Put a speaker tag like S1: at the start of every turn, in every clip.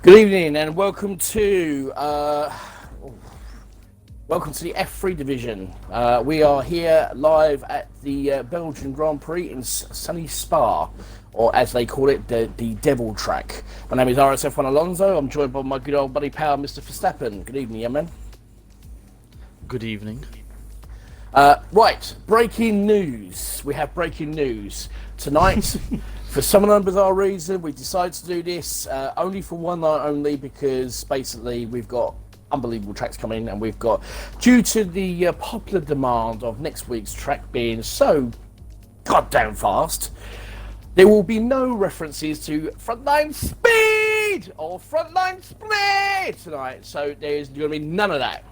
S1: Good evening and welcome to the F3 division. We are here live at the Belgian Grand Prix in sunny Spa, or as they call it, the Devil Track. My name is RSF1 Alonso. I'm joined by my good old buddy pal, Mr. Verstappen. Good evening, yeah, man.
S2: Good evening.
S1: Right, breaking news. We have breaking news tonight. For some bizarre reason, we decided to do this only for one night only, because basically we've got unbelievable tracks coming, and we've got, due to the popular demand of next week's track being so goddamn fast, there will be no references to frontline speed or frontline split tonight. So there's going to be none of that.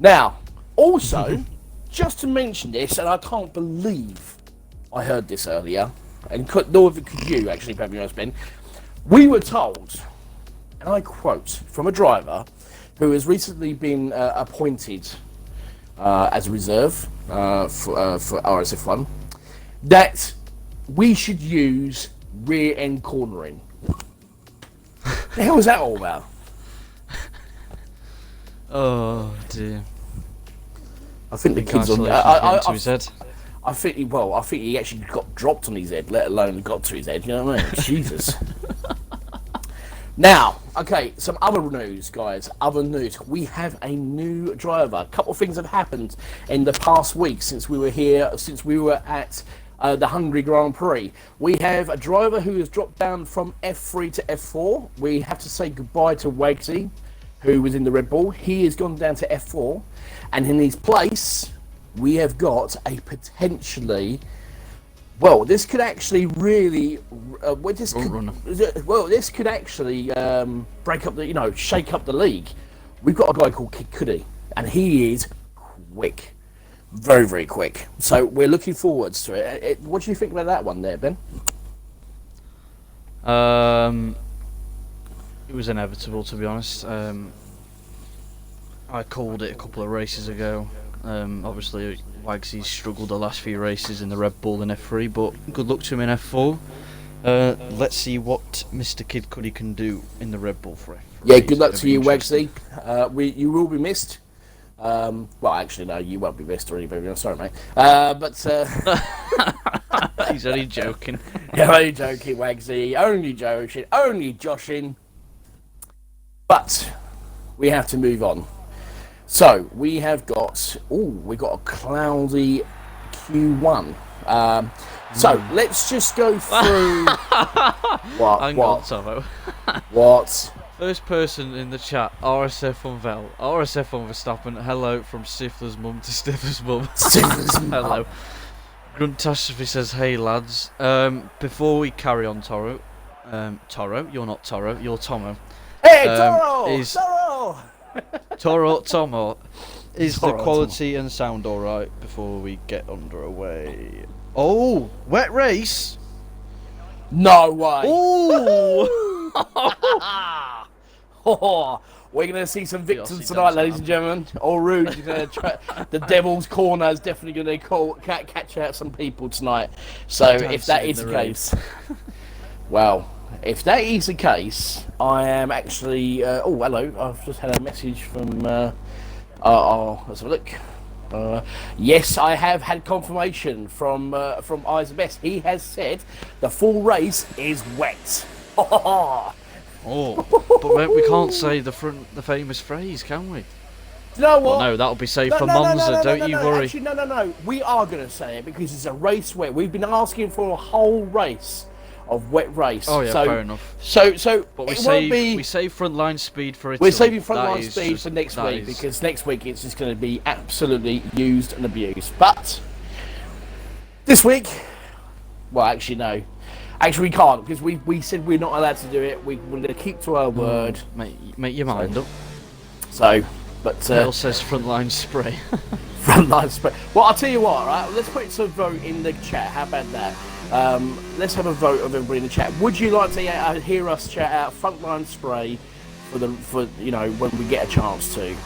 S1: Now, also, just to mention this, and I can't believe I heard this earlier, and nor could you, actually, Ben. We were told, and I quote, from a driver who has recently been appointed as a reserve for RSF1, that we should use rear end cornering. The hell is that all about?
S2: Oh dear.
S1: I think the kids on. I think he actually got dropped on his head, let alone got to his head. You know what I mean? Jesus. Now, okay, some other news, guys. Other news. We have a new driver. A couple of things have happened in the past week since we were here, since we were at the Hungary Grand Prix. We have a driver who has dropped down from F3 to F4. We have to say goodbye to Wagsy, who was in the Red Bull. He has gone down to F4, and in his place, we have got a potentially, well, this could actually really, this could actually break up the, shake up the league. We've got a guy called Kid Cudi, and he is quick, very, very quick. So we're looking forwards to it. What do you think about that one there, Ben?
S2: It was inevitable, to be honest. I called it a couple of races ago. Obviously, Wagsy's struggled the last few races in the Red Bull and F3, but good luck to him in F4. Let's see what Mr. Kid Cudi can do in the Red Bull for F3.
S1: Yeah, good luck to you, Wagsy. You will be missed. Well, actually, no, you won't be missed or anything. I'm sorry, mate.
S2: He's only joking.
S1: Yeah, only joking, Wagsy. Only joking. Only joshing. But we have to move on. So we have got, we got a cloudy Q1. So let's just go through.
S2: Hang on, Tomo.
S1: What?
S2: First person in the chat, RSF1 Vel. RSF1 Verstappen, hello from Stifler's mum to Stifler's mum.
S1: Stifler's mum.
S2: Hello. Gruntastrophe says, hey lads. Before we carry on, Toro, you're not Toro, you're Tomo.
S1: Hey, Toro!
S2: Tomo, is the quality and sound alright before we get underway? Oh, wet race?
S1: No way!
S2: Oh,
S1: we're going to see some victims tonight, ladies and gentlemen. All Rouge, the Devil's Corner is definitely going to catch out some people tonight. So if that is the case, well, if that is the case, I am actually. Hello! I've just had a message from. Let's have a look. Yes, I have had confirmation from Eyes Best. He has said the full race is wet.
S2: But we can't say the famous phrase, can we?
S1: You know what?
S2: Well, no, that'll be saved for Monza. Don't you worry.
S1: Actually, no. We are going to say it because it's a race wet. We've been asking for a whole race of wet race.
S2: Oh yeah, fair enough.
S1: But
S2: we save frontline speed for Italy.
S1: We're saving frontline speed for next week because next week it's just going to be absolutely used and abused. But this week, well, actually no, actually we can't because we said we're not allowed to do it. We're going to keep to our word.
S2: Make your mind up.
S1: So, but
S2: Bill says frontline spray.
S1: Frontline spray. Well, I'll tell you what. Right, let's put some vote in the chat. How about that? Let's have a vote of everybody in the chat. Would you like to hear us chat out frontline spray for when we get a chance to?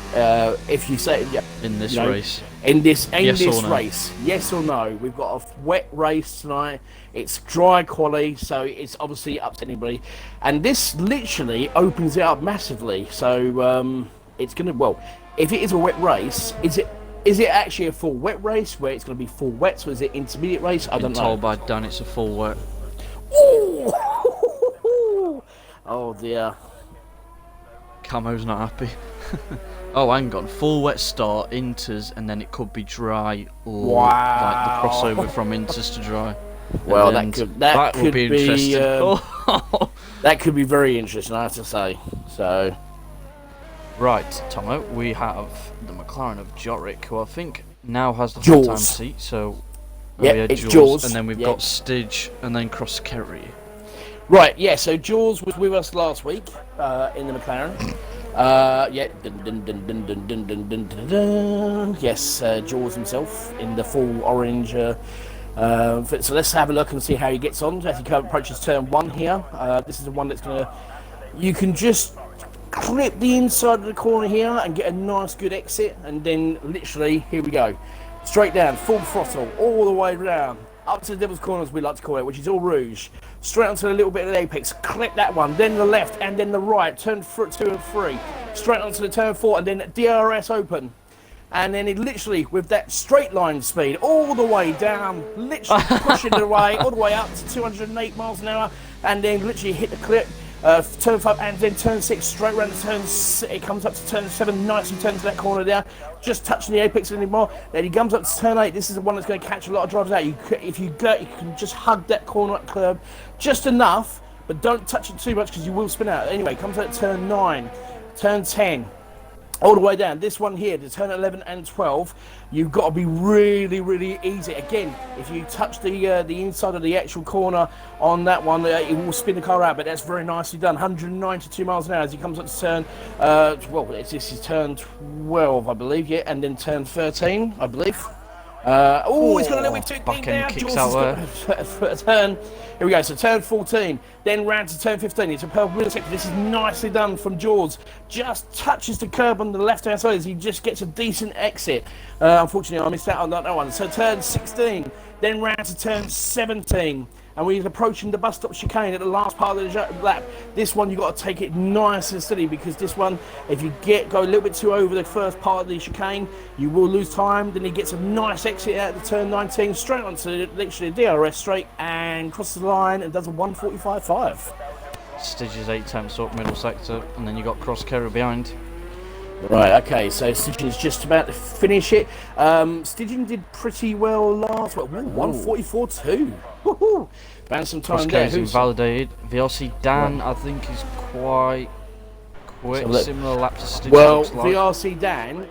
S1: If you say yeah.
S2: in this
S1: you know,
S2: race?
S1: in this
S2: Yes or no?
S1: race, yes or no? We've got a wet race tonight. It's dry quali, so it's obviously up to anybody. And this literally opens it up massively. So it's gonna, well, if it is a wet race, is it actually a full wet race where it's going to be full wet? So is it intermediate race? I don't know.
S2: Told by Dan it's a full wet.
S1: Ooh! Oh dear.
S2: Camo's not happy. Oh, hang on. Full wet start, inters, and then it could be dry, or like the crossover from inters to dry.
S1: Well,
S2: that
S1: could
S2: would be interesting.
S1: That could be very interesting, I have to say. So,
S2: right, Tomo, we have the McLaren of Jorik, who I think now has the
S1: Jaws.
S2: full-time seat. So,
S1: yeah, it's Jaws,
S2: and then we've got Stidge, and then Cross Kerry.
S1: Right, yeah. So Jaws was with us last week in the McLaren. Yeah. Yes, Jaws himself in the full orange. So let's have a look and see how he gets on as he approaches turn 1 here. This is the one that's gonna. You can just clip the inside of the corner here and get a nice good exit, and then literally here we go, straight down, full throttle, all the way down. Up to the Devil's Corner, as we like to call it, which is all rouge. Straight onto a little bit of the apex, clip that one, then the left, and then the right, turn 2 and 3. Straight onto the turn 4, and then DRS open. And then it literally, with that straight line speed, all the way down, literally pushing it away, all the way up to 208 miles an hour, and then literally hit the clip. Turn 5 and then turn 6, straight around the turn. It comes up to turn 7, nicely turns that corner there, just touching the apex anymore. Then he comes up to turn 8. This is the one that's going to catch a lot of drivers out. If you can just hug that corner curb just enough, but don't touch it too much because you will spin out. Anyway, comes out to turn 9, turn 10. All the way down. This one here, to turn 11 and 12, you've got to be really, really easy. Again, if you touch the inside of the actual corner on that one, it will spin the car out, but that's very nicely done. 192 miles an hour as he comes up to turn, this is turn 12, I believe, yeah, and then turn 13, I believe. He's got a little bit too deep now.
S2: Kicks out
S1: there. Turn. Here we go. So turn 14, then round to turn 15. It's a purple millisecond. This is nicely done from Jaws. Just touches the curb on the left-hand side as he just gets a decent exit. Unfortunately, I missed out on that one. So turn 16, then round to turn 17. And we're approaching the bus stop chicane at the last part of the lap. This one, you've got to take it nice and steady, because this one, if you go a little bit too over the first part of the chicane, you will lose time. Then he gets a nice exit out of the turn 19, straight onto literally a DRS straight, and crosses the line and does a 1:45.5.
S2: Stidge's 8 tenths up middle sector, and then you got Cross Kerry behind.
S1: Right, okay, so Stidge's just about to finish it. Stidgen did pretty well last week. 1:44.2. Woohoo! Found some time there.
S2: Cross Kerry's invalidated. VRC Dan, I think, is quite quick. Similar lap to Stidge.
S1: Well, VRC Dan,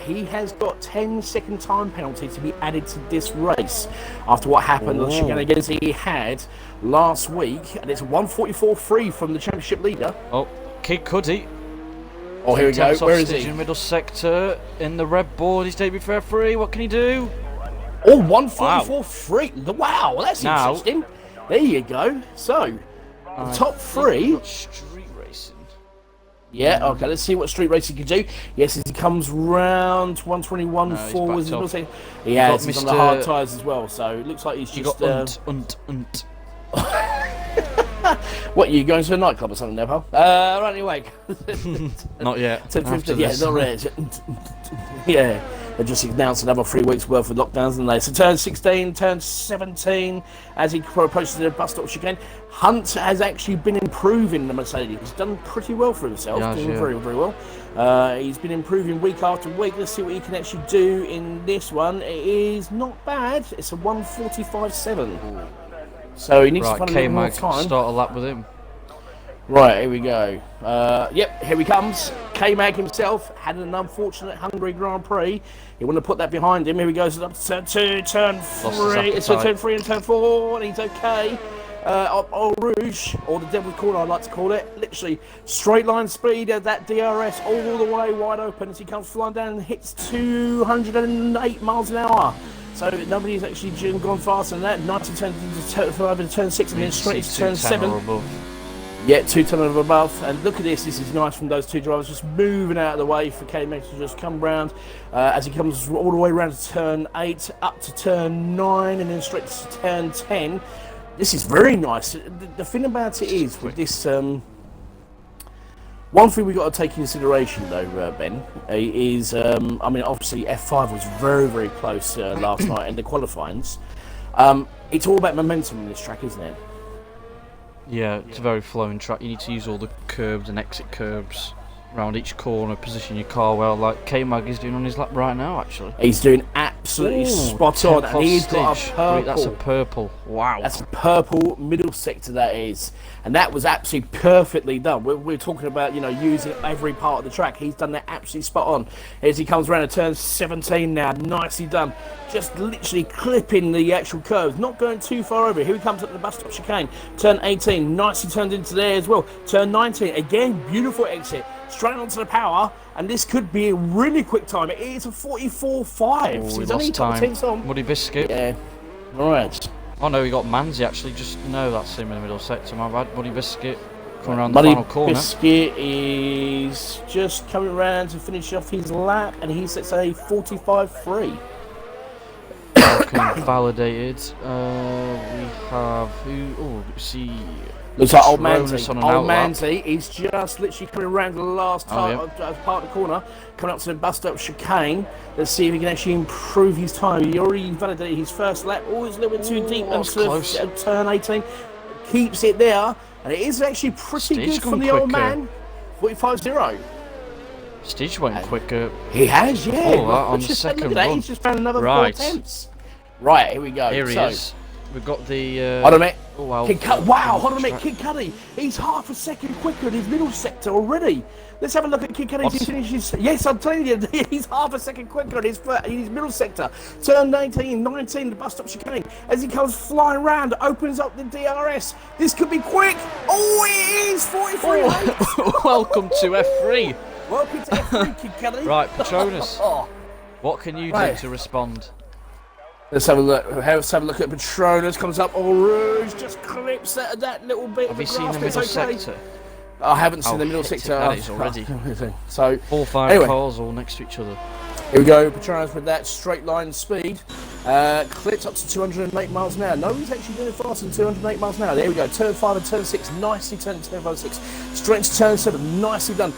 S1: he has got 10-second time penalty to be added to this race after what happened on the shenanigans he had last week, and it's 1:44.3 from the championship leader.
S2: Oh, Kid Cuddy.
S1: Oh, here we go. Where is he?
S2: In middle sector, in the red board, his debut for free. What can he do?
S1: Oh, 1:44.3. Wow, that's interesting. There you go. So, the top 3.
S2: Street racing.
S1: Yeah, okay, let's see what street racing can do. Yes, as he comes round 121.4 was his say. He has on the hard tyres as well, so it looks like he's just.
S2: Unt.
S1: What, you going to a nightclub or something there, pal? Right, anyway.
S2: Not yet.
S1: 10:50, yeah, not really. Yeah, they just announced another 3 weeks worth of lockdowns, and they. So turn 16, turn 17, as he approaches the bus stop chicane. Hunt has actually been improving the Mercedes. He's done pretty well for himself, doing very, very well. He's been improving week after week. Let's see what he can actually do in this one. It is not bad. It's a 1:45.7. So he needs to find a little more time.
S2: Start a lap with him.
S1: Right, here we go. Yep, here he comes. K-Mag himself had an unfortunate Hungary Grand Prix. He wanted to put that behind him. Here he goes up to turn 2, turn 3. It's turn 3 and turn 4, and he's okay. Au Rouge, or the Devil's Corner, I like to call it. Literally, straight line speed of that DRS all the way wide open as he comes flying down and hits 208 miles an hour. So nobody's actually gone faster than that. 90 turns into turn 5 and turn 6, and then straight to turn 7. Yeah, 2 ton and above. And look at this. This is nice from those two drivers just moving out of the way for K-Max to just come round as he comes all the way around to turn 8, up to turn 9, and then straight to turn 10. This is very nice. The thing about it is with this. One thing we've got to take into consideration, though, Ben, is I mean, obviously F5 was very, very close last night in the qualifyings. It's all about momentum in this track, isn't it?
S2: Yeah, it's a very flowing track. You need to use all the curbs and exit curbs around each corner, position your car well, like K-Mag is doing on his lap right now, actually.
S1: He's doing absolutely spot on, and he's got a purple.
S2: That's a purple. Wow.
S1: That's a purple middle sector, that is. And that was absolutely perfectly done. We're talking about, you know, using every part of the track. He's done that absolutely spot on. As he comes around to turn 17 now, nicely done. Just literally clipping the actual curves, not going too far over. Here he comes up the bus stop chicane. Turn 18, nicely turned into there as well. Turn 19, again, beautiful exit. Straight onto the power, and this could be a really quick time. It is a 44.5. So he's only top 10 on.
S2: Muddy Biscuit.
S1: Yeah. Alright.
S2: Oh no, we got Manzi actually. Just no, that's him in the middle sector. My bad. Muddy Biscuit coming around the final corner.
S1: Muddy Biscuit is just coming around to finish off his lap, and he sets a 45.3.
S2: Validated. We have who? Oh, see.
S1: Looks like Old Manzi.
S2: Old
S1: Manzi is just literally coming around the last part of the corner, coming up to the bus stop chicane. Let's see if he can actually improve his time. He already validated his first lap. Always a little bit too deep into turn 18. Keeps it there, and it is actually pretty good from the old man. 45.0.
S2: Stitch went quicker.
S1: He has, yeah.
S2: Oh, on the second
S1: look at that. He's just found another 4 tenths. Right, here we go.
S2: Here he is. We've got the.
S1: Hold on a minute.
S2: Oh, wow.
S1: Wow, hold on a minute. Kid Cudi. He's half a second quicker in his middle sector already. Let's have a look at Kid Cudi. He finishes. Yes, I'm telling you, he's half a second quicker in his middle sector. Turn 19, the bus stop chicane. As he comes flying around, opens up the DRS. This could be quick. Oh, it is 43.
S2: Welcome to F3.
S1: Welcome to F3, Kid Cudi.
S2: Right, Patronus. What can you do to respond?
S1: Let's have a look. Let's have a look at Patronus. Comes up. Oh, Rouge just clips that little bit.
S2: Have you seen the middle sector?
S1: I haven't seen the middle sector.
S2: That is already.
S1: So
S2: 4-5 cars all next to each other.
S1: Here we go. Patronus with that straight line speed. Clips up to 208 miles an hour. No, he's actually doing faster than 208 miles an hour. There we go. Turn 5 and turn 6. Nicely turned turn 5 and 6. Straight to turn 7. Nicely done.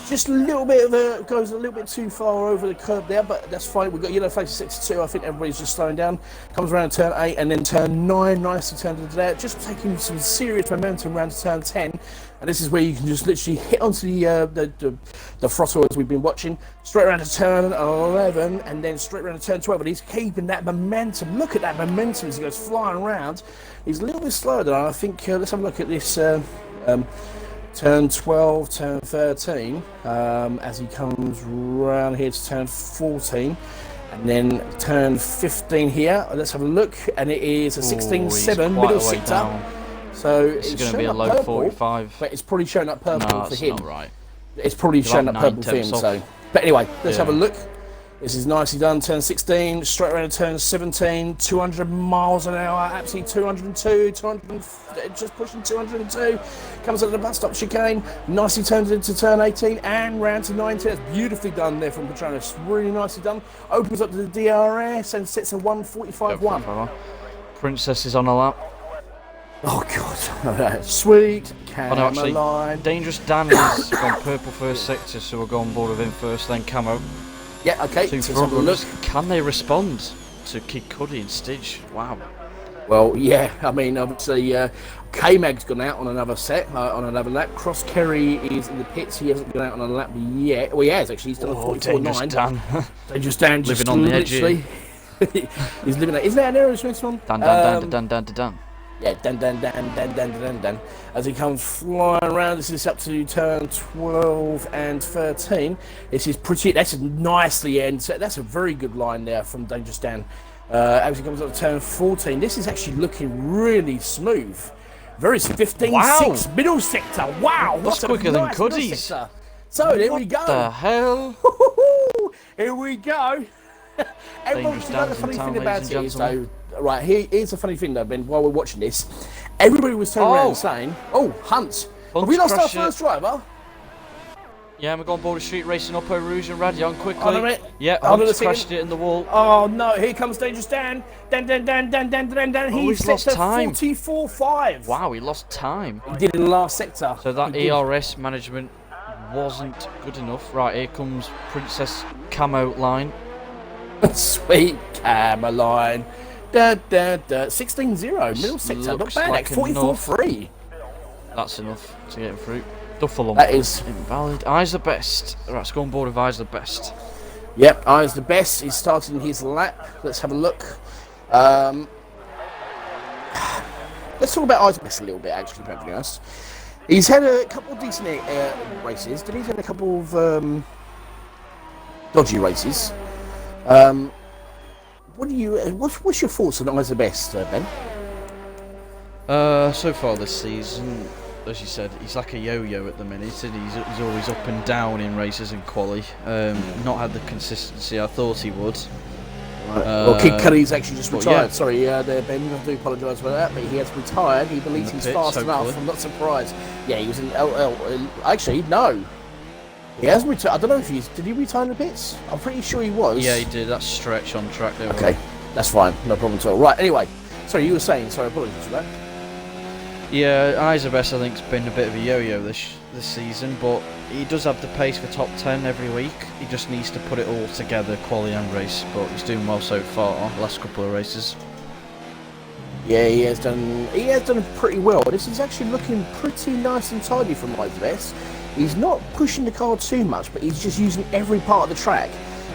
S1: Just a little bit of goes a little bit too far over the curb there, but that's fine. We've got yellow flag 62. I think everybody's just slowing down. Comes around to turn 8 and then turn 9. Nicely turned into there. Just taking some serious momentum around to turn 10. And this is where you can just literally hit onto the throttle as we've been watching. Straight around to turn 11 and then straight around to turn 12. And he's keeping that momentum. Look at that momentum as he goes flying around. He's a little bit slower than I think. Let's have a look at this. Turn 12, turn 13, as he comes round here to turn 14, and then turn 15 here. Let's have a look, and it is a 16.7 middle sector. Down. So
S2: it's going to be a low purple, 45.
S1: but it's probably showing up purple for him.
S2: Not right.
S1: It's probably showing up purple for him. So, but anyway, let's have a look. This is nicely done. Turn 16, straight around to turn 17, 200 miles an hour, absolutely 202, just pushing 202. Comes up to the bus stop chicane, nicely turns into turn 18 and round to 19. That's beautifully done there from Patronus. Really nicely done. Opens up to the DRS and sets a 145.1.
S2: Princess is on a lap.
S1: Oh God, sweet.
S2: Oh no, actually, Dangerous Dan has gone purple first sector, so we'll go on board with him first, then Camo.
S1: Yeah, okay.
S2: Two front runners. Can they respond to Kid Cudi and Stitch? Wow.
S1: Well, yeah. I mean, obviously, K-Mag's gone out on another set, on another lap. Cross Kerry is in the pits. He hasn't gone out on a lap yet. Well, he has actually. He's done a 44.9.
S2: Dangerous Dan.
S1: Dangerous Dan,
S2: living on the edge.
S1: He's living there. Isn't that an Aerosmith one?
S2: Dan.
S1: Yeah, dan. As he comes flying around, this is up to turn 12 and 13. This is pretty. That's nicely end. That's a very good line there from Dangerous Dan. As he comes up to turn 14, this is actually looking really smooth. Very 15.6 middle sector. Wow,
S2: that's quicker than Cudi's.
S1: So there we go.
S2: What the hell?
S1: Here we go. Everyone's got the funny thing about it is though. Right, here's a funny thing though, Ben, while we're watching this. Everybody was turning around saying, oh, Hunt, Have we lost our
S2: Crusher.
S1: first driver?
S2: Yeah, we're going board of street racing up Rouge and Radion quickly.
S1: Hold on a minute.
S2: Yeah,
S1: Hold on a
S2: Hunt's
S1: second.
S2: crashed it in the wall.
S1: Oh no, here comes Dangerous Dan. Dan.
S2: He's lost time.
S1: 44.5.
S2: Wow, he lost time.
S1: He did in the last sector.
S2: So that ERS management wasn't good enough. Right, here comes Princess Camo line.
S1: Sweet Cameline. 16-0, middle sector,
S2: Looks
S1: not bad.
S2: like
S1: 44.3.
S2: That's enough to get him through. Duffel
S1: That is
S2: invalid. Eyes the best. Right, let's go on board with Eyes the best.
S1: Yep, Eyes the best. He's starting his lap. Let's have a look. Let's talk about Eyes the best a little bit, actually, to be honest. He's had a couple of decent races. Then he's had a couple of dodgy races. What's your thoughts on Eyes the best, Ben?
S2: So far this season, as you said, he's like a yo-yo at the minute, and he's always up and down in races and quali. Not had the consistency I thought he would.
S1: Well, Kid Cuddy's actually just retired.
S2: Yeah.
S1: Sorry, there, Ben. I do apologise for that, but he has retired. He believes he's
S2: pits,
S1: fast
S2: hopefully.
S1: enough. I'm not surprised. Yeah, he was in LL. Actually, no. He hasn't retired. I don't know if did he retire in the pits? I'm pretty sure he was.
S2: Yeah, he did. That stretch on track there.
S1: Okay, that's fine. No problem at all. Right. Anyway, sorry, you were saying. Sorry, apologies for that.
S2: Yeah, Eyes the best. I think's been a bit of a yo-yo this season, but he does have the pace for top 10 every week. He just needs to put it all together, quali and race. But he's doing well so far. Last couple of races.
S1: Yeah, he has done pretty well. This is actually looking pretty nice and tidy from Eyes the best. He's not pushing the car too much, but he's just using every part of the track.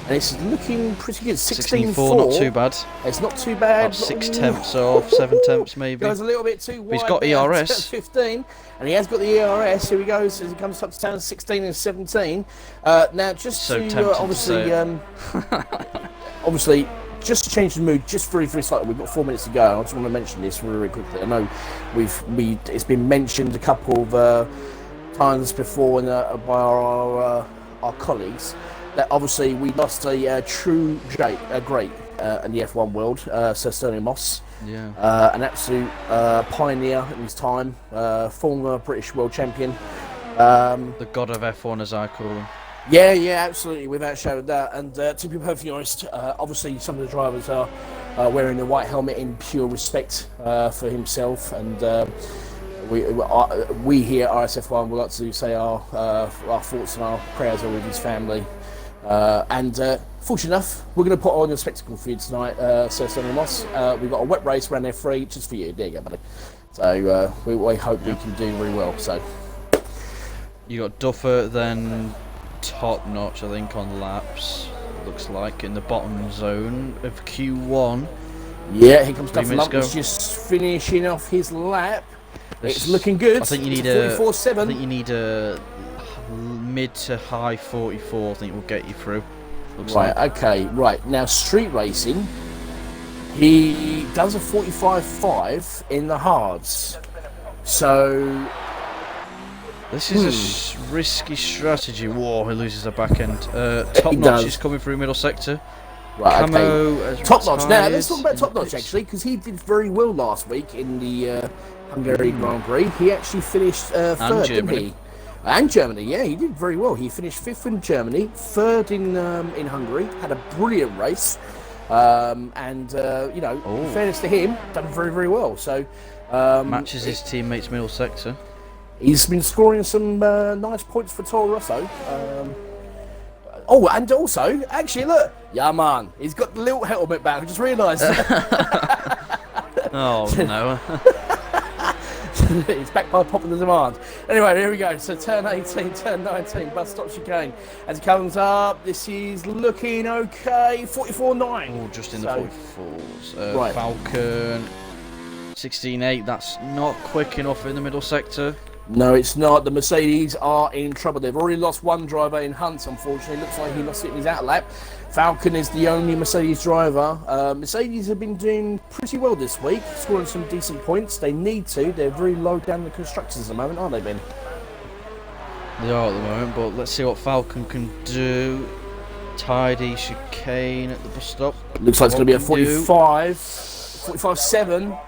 S1: And it's looking pretty good.
S2: 16.4, not too bad.
S1: It's not too bad.
S2: About 6 tenths off, 7 tenths maybe.
S1: Goes a little bit too wide.
S2: He's got
S1: there,
S2: ERS.
S1: 15, and he has got the ERS. Here he goes as he comes up to town 16 and 17. Now, just
S2: So
S1: to obviously, obviously, just to change the mood, just very slightly. We've got 4 minutes to go. I just want to mention this really quickly. I know it's been mentioned a couple of times before by our colleagues. That obviously we lost a true great in the F1 world, Sir Sterling Moss.
S2: Yeah.
S1: An absolute pioneer in his time, former British world champion.
S2: The god of F1, as I call him.
S1: Yeah, absolutely, without a shadow of doubt. And to be perfectly honest, obviously some of the drivers are wearing the white helmet in pure respect for himself. And we here at RSF1 would like to say our thoughts and our prayers are with his family. Fortunate enough, we're going to put on a spectacle for you tonight, Sir Sterling Moss. We've got a wet race around F3 just for you. There you go, buddy. So we hope we can do really well. So
S2: You got Duffer, then Top Notch, I think, on laps. Looks like in the bottom zone of Q1.
S1: yeah, here comes Duff
S2: minutes
S1: Lump. He's
S2: go.
S1: just finishing off his lap. It's looking good.
S2: I think you need
S1: a 44.7.
S2: I think you need a mid to high 44. I think will get you through. Looks
S1: Right,
S2: like.
S1: okay, right. Now, street racing, he does a 45.5 in the hards. So,
S2: This is a risky strategy. Whoa, he loses the back end. Top Notch
S1: does.
S2: is coming through middle sector.
S1: right,
S2: Camo
S1: okay.
S2: has
S1: Top Notch. Now,
S2: retired
S1: let's talk about
S2: in
S1: Top
S2: the
S1: Notch,
S2: pits.
S1: actually, because he did very well last week in the Hungary Grand Prix. He actually finished third, didn't
S2: Germany.
S1: he? And Germany, yeah, he did very well. He finished 5th in Germany, 3rd in Hungary, had a brilliant race. In fairness to him, done very well. So,
S2: Matches his teammates middle sector.
S1: he's been scoring some nice points for Toro Rosso. And also, actually, look, yeah, man, he's got the little helmet back. I just realised.
S2: Oh no.
S1: It's back by popular demand. Anyway, here we go. So turn 18, turn 19, bus stop chicane. As it comes up, this is looking okay. 44.9.
S2: Oh, just in the 44s.
S1: right.
S2: Falcon 16.8. That's not quick enough in the middle sector.
S1: No, it's not. The Mercedes are in trouble. They've already lost one driver in Hunt, unfortunately. Looks like he lost it in his out lap. Falcon is the only Mercedes driver. Mercedes have been doing pretty well this week, scoring some decent points. They need to. They're very low down the constructors at the moment, aren't they, Ben?
S2: They are at the moment, but let's see what Falcon can do. Tidy chicane at the bus stop.
S1: Looks like it's going to be a
S2: What can do?
S1: 45.7.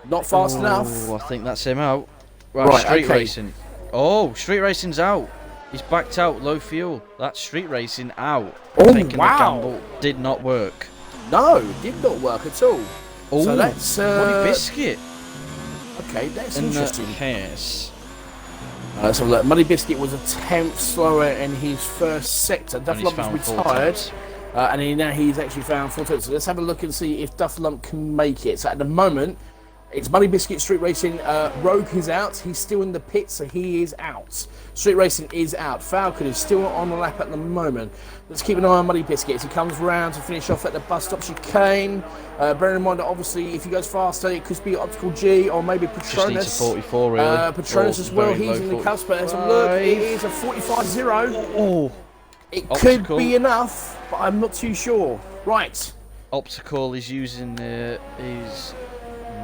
S1: Not fast enough.
S2: I think that's him out. Right, street
S1: okay.
S2: racing. Oh, street racing's out. He's backed out, low fuel. That's street racing out.
S1: Oh,
S2: Taking
S1: wow.
S2: the gamble did not work.
S1: No, did not work at all.
S2: Oh,
S1: so that's
S2: Muddy Biscuit.
S1: Okay, that's
S2: In
S1: interesting.
S2: the case.
S1: So look, Muddy Biscuit was a tenth slower in his first sector. Duff Lump was retired, and now he's actually found 4 tenths. So let's have a look and see if Duff Lump can make it. So at the moment, it's Muddy Biscuit Street Racing. Rogue is out. He's still in the pit, so he is out. Street Racing is out. Falcon is still on the lap at the moment. Let's keep an eye on Muddy Biscuit as he comes round to finish off at the bus stop chicane. Bearing in mind that obviously if he goes faster, it could be Optical G or maybe Patronus.
S2: Just needs a 44 really.
S1: Patronus as well. He's in the cusp, but let's have a look. It is a 45.0.
S2: Oh,
S1: it
S2: Optical
S1: could be enough, but I'm not too sure. Right.
S2: Optical is using his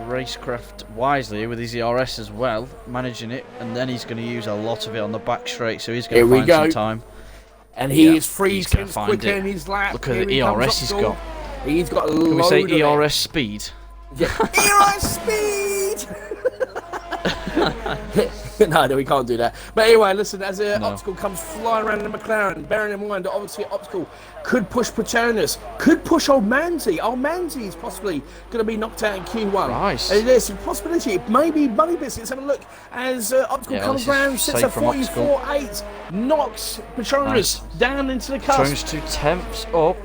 S2: racecraft wisely with his ERS as well, managing it, and then he's going to use a lot of it on the back straight, so he's going to find some time.
S1: And he is 3 tenths quicker in his lap.
S2: Look at the ERS he's got.
S1: He's got a load
S2: Can we say
S1: of
S2: ERS speed?
S1: Yeah. ERS speed! No, we can't do that. But anyway, listen, as Optical comes flying around the McLaren, bearing in mind that obviously Optical could push Patronus, could push Old Manzi. Old Manzi is possibly going to be knocked out in Q1.
S2: Right.
S1: And there's a possibility. Maybe Muddy Biscuits. Have a look as Optical comes round, sits at 44.8, knocks Patronus down into the cusp.
S2: Patronus 2 tenths up.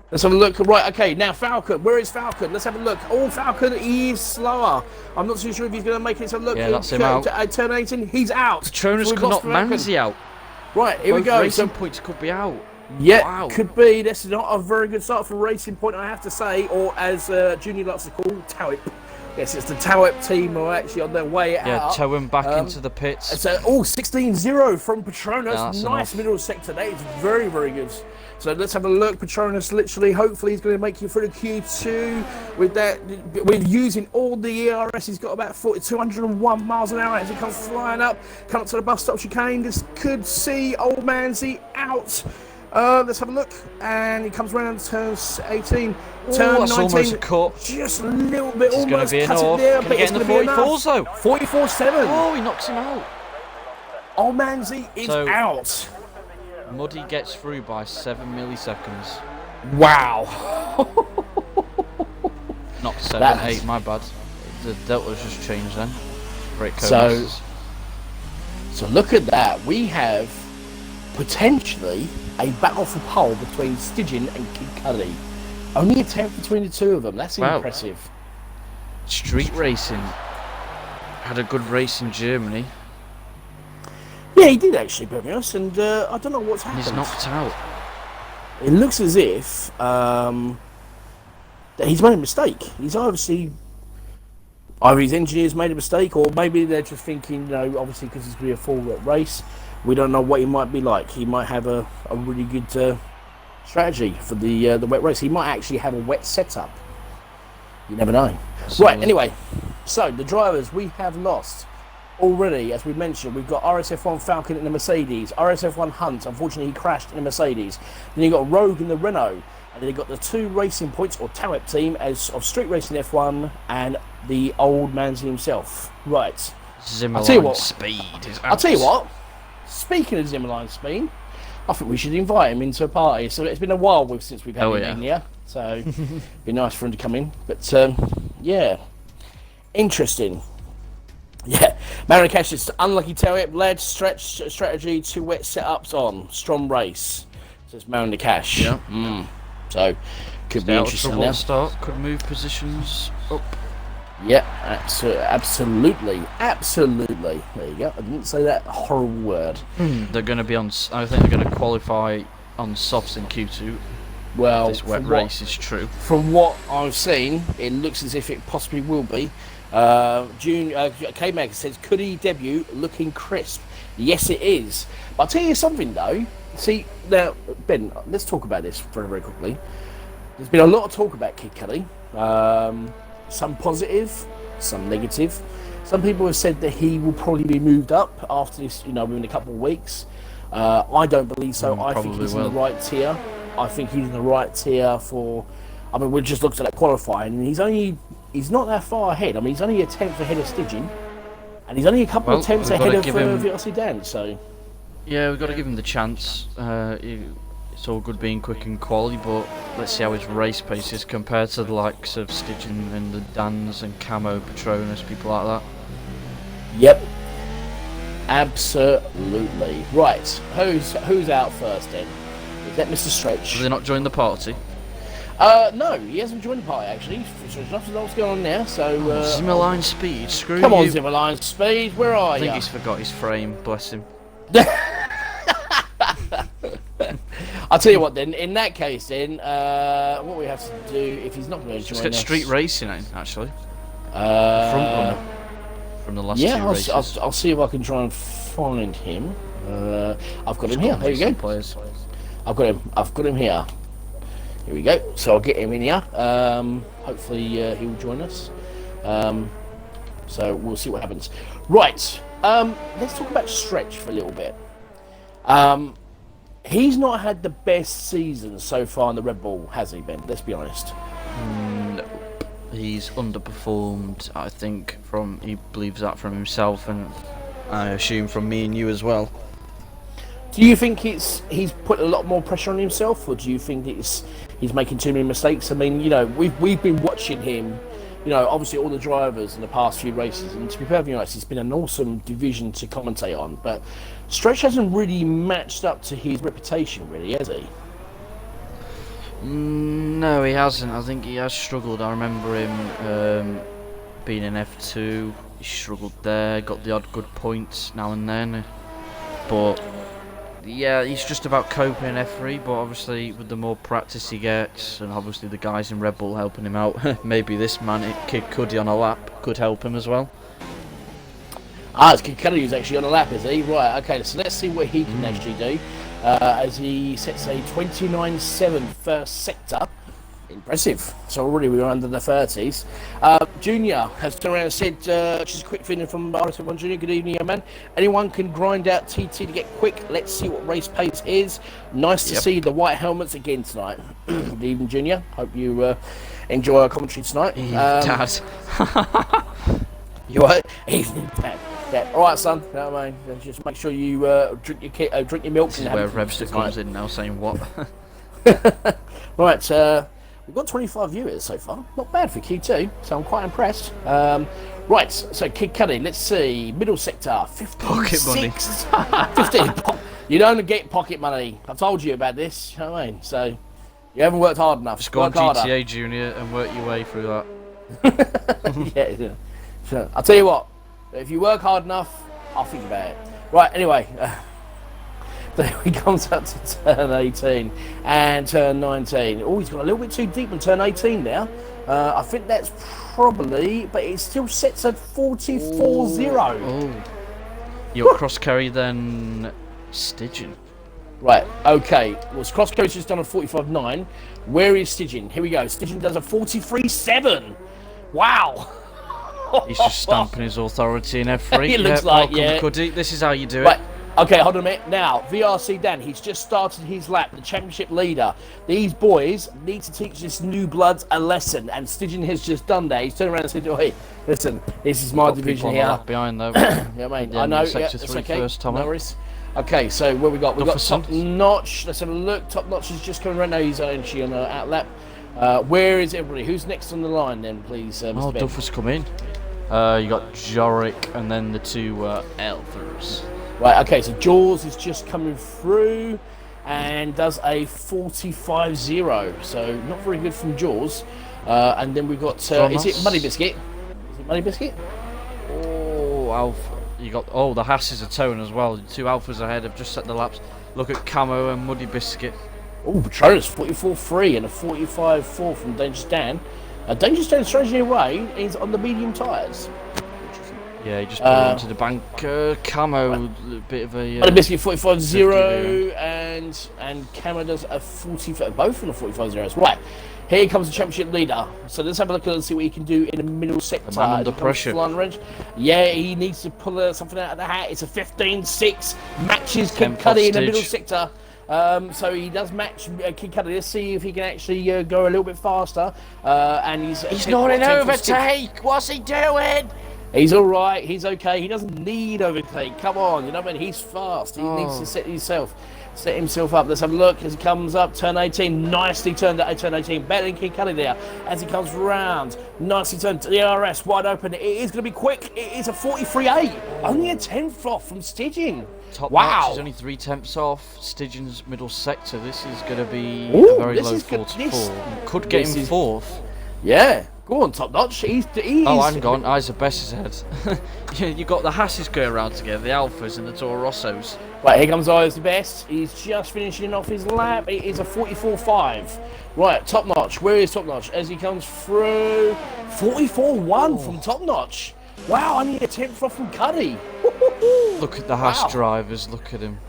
S1: Let's have a look. Right, okay, now Falcon. Where is Falcon? Let's have a look. Oh, Falcon is slower. I'm not too sure if he's going to make it. Let's have a look.
S2: Yeah, that's him out.
S1: Turn 18, he's out.
S2: Patronus could knock Manzi out.
S1: Right, here we go.
S2: Racing Points could be out.
S1: Yeah,
S2: wow.
S1: Could be. That's not a very good start for Racing Point, I have to say. Or as Junior likes to call, Towip. Yes, it's the Towip team who are actually on their way out.
S2: Yeah, tow him back into the pits.
S1: So, 16-0 from Patronus.
S2: Yeah,
S1: nice middle sector. That is very, very good. So let's have a look. Patronus literally, hopefully, he's going to make you through the Q2 with that. With using all the ERS, he's got about 201 miles an hour as he comes flying up. Come up to the bus stop chicane. This could see Old Manzi out. Let's have a look. And he comes around and turns 18. Turn 19.
S2: Almost a cut.
S1: Just a little bit,
S2: It's
S1: almost
S2: going to be
S1: cut
S2: enough.
S1: it there,
S2: Can
S1: but
S2: he
S1: it's
S2: get in
S1: going
S2: the
S1: to be enough.
S2: 44s though?
S1: 44.7.
S2: Oh, he knocks him out.
S1: Old Manzi is out.
S2: Muddy gets through by 7 milliseconds.
S1: Wow.
S2: Not 7, 8, my bad. The delta's just changed then. Brake code.
S1: So look at that. We have potentially a battle for pole between Stygian and Kid Cudi. Only a tenth between the two of them. That's impressive.
S2: Street racing had a good race in Germany.
S1: Yeah, he did actually, be honest, and I don't know what's happened.
S2: He's knocked out.
S1: It looks as if that he's made a mistake. He's obviously either his engineers made a mistake, or maybe they're just thinking, obviously because it's going to be a full race, we don't know what he might be like. He might have a really good strategy for the wet race. He might actually have a wet setup. You never know. Right, anyway, so the drivers we have lost. Already, as we mentioned, we've got RSF1 Falcon in the Mercedes, RSF1 Hunt, unfortunately he crashed in the Mercedes. Then you've got Rogue in the Renault, and then you've got the 2 Racing Points, or Towip team, of Street Racing F1 and the Old Manzi himself. Right.
S2: Zimmerline speed is out.
S1: I'll tell you what, speaking of Zimmerline speed, I think we should invite him into a party. So it's been a while since we've had him in here, so it'd be nice for him to come in. But yeah, interesting. Yeah, Marrakesh unlucky Towip, led stretch strategy, 2 wet setups on strong race. Says Marrakesh.
S2: Yeah.
S1: So could be interesting now.
S2: Start could move positions up.
S1: Yeah, absolutely. There you go. I didn't say that horrible word.
S2: They're going to be on. I think they're going to qualify on softs in Q2.
S1: Well,
S2: this wet race is true.
S1: From what I've seen, it looks as if it possibly will be. K-Mag says, could he debut looking crisp? Yes, it is. But I'll tell you something though. See, now, Ben, let's talk about this very, very quickly. There's been a lot of talk about Kid Cudi. Some positive, some negative. Some people have said that he will probably be moved up after this, within a couple of weeks. I don't believe so. I think he's in the right tier. I think he's in the right tier for... I mean, we just looked at that qualifying, and he's not that far ahead. I mean, he's only a tenth ahead of Stygian. And he's only a couple of attempts
S2: we've
S1: ahead
S2: gotta
S1: of
S2: give him-
S1: VRC Dan, so...
S2: Yeah, we've got to give him the chance. It's all good being quick and quality, but let's see how his race pace is compared to the likes of Stygian and the Dans and Camo, Patronus, people like that.
S1: Yep. Absolutely. Right, who's out first then? Is that Mr. Stretch?
S2: Have they not joined the party?
S1: No, he hasn't joined the party actually. So there's nothing else going on there, so...
S2: Zimmerline Speed, screw
S1: come on,
S2: you.
S1: Zimmerline Speed, where are
S2: I
S1: you?
S2: think he's forgot his frame, bless him.
S1: I'll tell you what then, in that case then, what we have to do, if he's not going to join
S2: Let's get
S1: us...
S2: street racing in, actually. Front runner from the last two races.
S1: I'll see if I can try and find him. I've got him here, there you go.
S2: Players.
S1: I've got him here. Here we go, so I'll get him in here. Hopefully he'll join us. So we'll see what happens. Right, let's talk about Stretch for a little bit. He's not had the best season so far in the Red Bull, has he, Ben? Let's be honest.
S2: No. He's underperformed, I think, he believes that from himself, and I assume from me and you as well.
S1: Do you think he's put a lot more pressure on himself, or do you think he's making too many mistakes? I mean, you know, we've been watching him, you know, obviously all the drivers in the past few races, and to be perfectly honest, it's been an awesome division to commentate on, but Stretch hasn't really matched up to his reputation, really, has he?
S2: No, he hasn't. I think he has struggled. I remember him being in F2. He struggled there, got the odd good points now and then. But yeah, he's just about coping in F3. But obviously, with the more practice he gets, and obviously the guys in Red Bull helping him out, maybe this man, Kid Cudi on a lap, could help him as well.
S1: It's Kid Cudi who's actually on a lap, is he? Right, okay, so let's see what he can actually do. As he sets a 29.7 first sector. Impressive. So already we were under the 30s. Junior has turned around and said, just a quick feeling from RSF1 Junior. Good evening, young man. Anyone can grind out TT to get quick. Let's see what race pace is. Nice to see the white helmets again tonight. Good evening, Junior. Hope you enjoy our commentary tonight.
S2: Dad.
S1: You what? Evening, Dad. Yeah. All right, son. You know what I mean? Just make sure you drink your milk.
S2: This is where Revster comes in now, saying what?
S1: Right, we've got 25 viewers so far. Not bad for Q2, so I'm quite impressed. Right, so Kid Cudi, let's see. Middle sector, 15.
S2: Pocket money.
S1: 15. You don't get pocket money. I've told you about this. You know what I mean? So you haven't worked hard enough.
S2: Just go on GTA Junior and work your way through that.
S1: Yeah. So, I'll tell you what. If you work hard enough, I'll think about it. Right, anyway. Then he comes up to turn 18 and turn 19. Oh, he's got a little bit too deep on turn 18 now. I think that's probably, but it still sets at 44.0.
S2: Oh. Your cross carry then Stygian.
S1: Right, okay. Well, cross carry's just done a 45.9. Where is Stygian? Here we go. Stygian does a 43.7. Wow.
S2: He's just stamping his authority in F3.
S1: It looks like,
S2: welcome, Cudi. This is how you do
S1: right.
S2: it.
S1: Okay, hold on a minute. Now, VRC Dan, he's just started his lap, the championship leader. These boys need to teach this new bloods a lesson, and Stygian has just done that. He's turned around and said, "Oh, hey, listen, this is my division here."
S2: Lap behind though.
S1: Yeah, mate. I know. Yeah, it's okay.
S2: First,
S1: no worries. Okay, so what we got? We got Top Notch. Let's have a look. Top Notch is just coming right now. He's actually on an out lap. Where is everybody? Who's next on the line then, please, Mr. Ben?
S2: Duff has come in. You got Jorik and then the two Elthers.
S1: Right, okay, so Jaws is just coming through and does a 45.0, so not very good from Jaws. And then we've got, is it Money Biscuit? Is it Money Biscuit?
S2: Oh, Alpha. You got, the Haas is a tone as well. The two Alphas ahead have just set the laps. Look at Camo and Muddy Biscuit.
S1: Oh, Patronus 44.3 and a 45.4 from Dangerous Dan. Dangerous Dan, strangely away, is on the medium tyres.
S2: Yeah, he just put it into the bank. Camo, a bit of a...
S1: Money Biscuit 45.0 and Camo does a 45, both on the 45.0s. Right, here comes the championship leader. So let's have a look and see what he can do in the middle sector.
S2: The man under pressure.
S1: Yeah, he needs to pull something out of the hat. It's a 15.6, matches Kid Cudi in the middle sector. So he does match Kid Cudi. Let's see if he can actually go a little bit faster. And he's
S2: not in overtake. What's he doing?
S1: He's all right. He's okay. He doesn't need overtake. Come on, you know what I mean? He's fast. He needs to set himself up. Let's have a look as he comes up. Turn 18, nicely turned at turn 18. Better than Kid Cudi there as he comes round. Nicely turned to the RS, wide open. It is going to be quick. It is a 43.8. Only a 10th off from Stidging.
S2: Top
S1: wow.
S2: Notch is only 3/10 off. Stidging's middle sector. This is going to be a very low 44. Could get him fourth.
S1: Yeah. Go on, Top Notch. He's
S2: oh, hang on. Eyes of Bess's head. You got the Hasses going around together, the Alphas and the Toro Rossos.
S1: Right, here comes Eyes the Best. He's just finishing off his lap. It is a 44.5. Right, Top Notch. Where is Top Notch? As he comes through, 44.1 from Top Notch. Wow, only a 10th off from Cudi.
S2: Look at the Haas drivers. Look at him.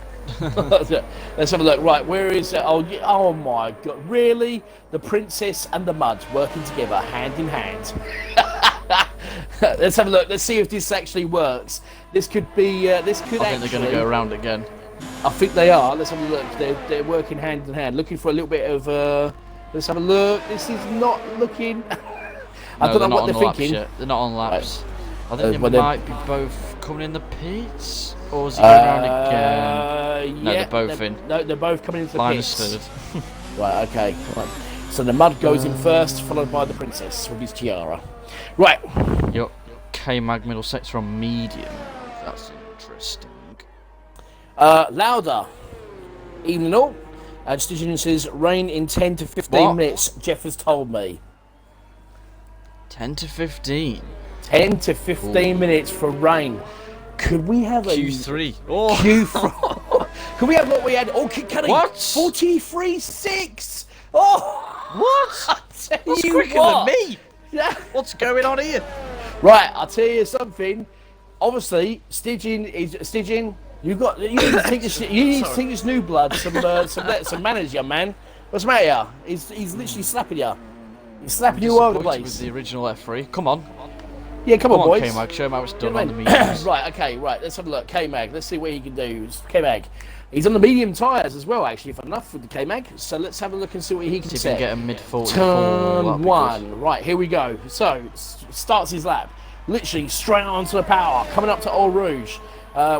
S1: Let's have a look. Right, where is oh my god, really? The Princess and the Mud working together hand in hand. Let's have a look. Let's see if this actually works. This could be I think
S2: they're going to go around again.
S1: I think they are. Let's have a look. They're working hand in hand, looking for a little bit of let's have a look. This is not looking I don't know what they're thinking.
S2: Yet. They're not on laps. Right. I think they might be both coming in the pits. Or is he going around again? No,
S1: yeah,
S2: they're both in.
S1: No, they're both coming into the
S2: Linus
S1: pits.
S2: third.
S1: Right, okay. Right. So the Mud goes in first, followed by the Princess with his tiara. Right.
S2: Your K-Mag middle sector on medium. That's interesting.
S1: Louder. Evening all. Stidgen says rain in 10 to 15 minutes, Jeff has told me.
S2: 10 to 15?
S1: 10 to 15 minutes for rain. Could we have a
S2: Q3?
S1: Q4? Could we have what we had? Oh,
S2: what?
S1: 43.6. Oh,
S2: what? That's quicker than me.
S1: Yeah.
S2: What's going on here?
S1: Right, I'll tell you something. Obviously, Stidgen. You need to take this new blood, some manners, young man. What's the matter? He's literally slapping you. He's slapping you all over the place.
S2: With the original F3. Come on.
S1: Yeah, come on, boys.
S2: K-Mag, show him how it's done on the mediums.
S1: Right, okay, right. Let's have a look. K-Mag, let's see what he can do. K-Mag. He's on the medium tyres as well, actually, if enough with the K-Mag. So let's have a look and see what he can
S2: see
S1: set.
S2: if he can get a mid-44.
S1: Turn 1. Right, here we go. So, starts his lap. Literally straight onto the power. Coming up to Eau Rouge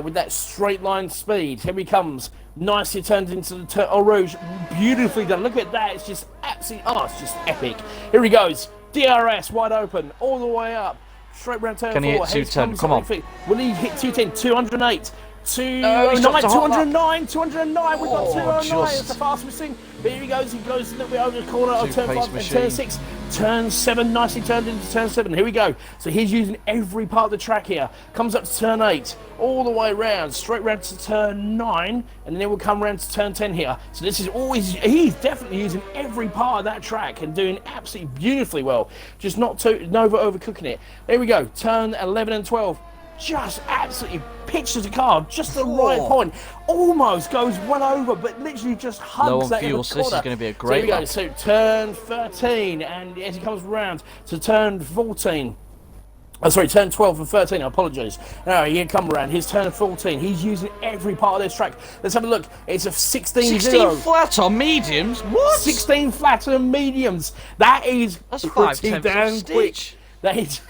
S1: with that straight line speed. Here he comes. Nicely turned into the Eau Rouge. Beautifully done. Look at that. It's just absolutely, it's just epic. Here he goes. DRS wide open all the way up. Straight round turn 4.
S2: Can he hit 210? Come on.
S1: Will he hit 210? 208. 209. 209. We've got 209. It's the fastest thing. Here he goes. He goes a little bit over the corner of turn 5 and turn 6. Turn 7. Nicely turned into turn 7. Here we go. So he's using every part of the track here. Comes up to turn 8. All the way round. Straight round to turn 9. And then we'll come round to turn 10 here. So this is always... He's definitely using every part of that track and doing absolutely beautifully well. Just not overcooking it. There we go. Turn 11 and 12. Just absolutely pitches the car just the right point. Almost goes well over, but literally just hugs that
S2: fuel,
S1: in the corner.
S2: So this is going to be a great
S1: lap. So turn 13, and as he comes round to turn 14. Oh, sorry, turn 12 and 13, I apologise. Now, he can come around, his turn 14. He's using every part of this track. Let's have a look. It's a 16
S2: flat on mediums? What?
S1: 16 flat on mediums. That's pretty damn quick. That is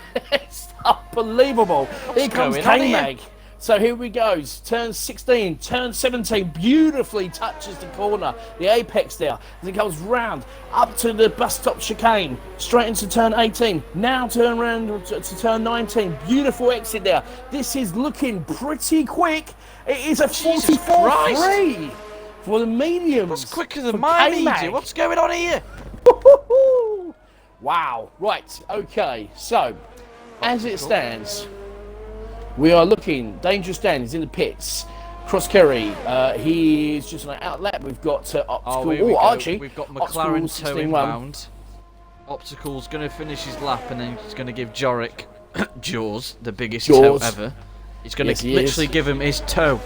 S1: unbelievable. Here comes K-Mag. So here we go. Turn 16, turn 17, beautifully touches the corner, the apex there. As it comes round up to the bus stop chicane, straight into turn 18. Now turn around to turn 19. Beautiful exit there. This is looking pretty quick. It is a 44.3 for the mediums.
S2: That's quicker than my medium. What's going on here?
S1: Wow. Right. Okay. So, as it stands, we are looking. Dangerous Dan is in the pits. Cross Kerry, he is just on an out lap. We've got Archie.
S2: We've got McLaren towing round. Optical's going to finish his lap and then he's going to give Jorick Jaws the biggest toe ever. He's going to literally give him his toe.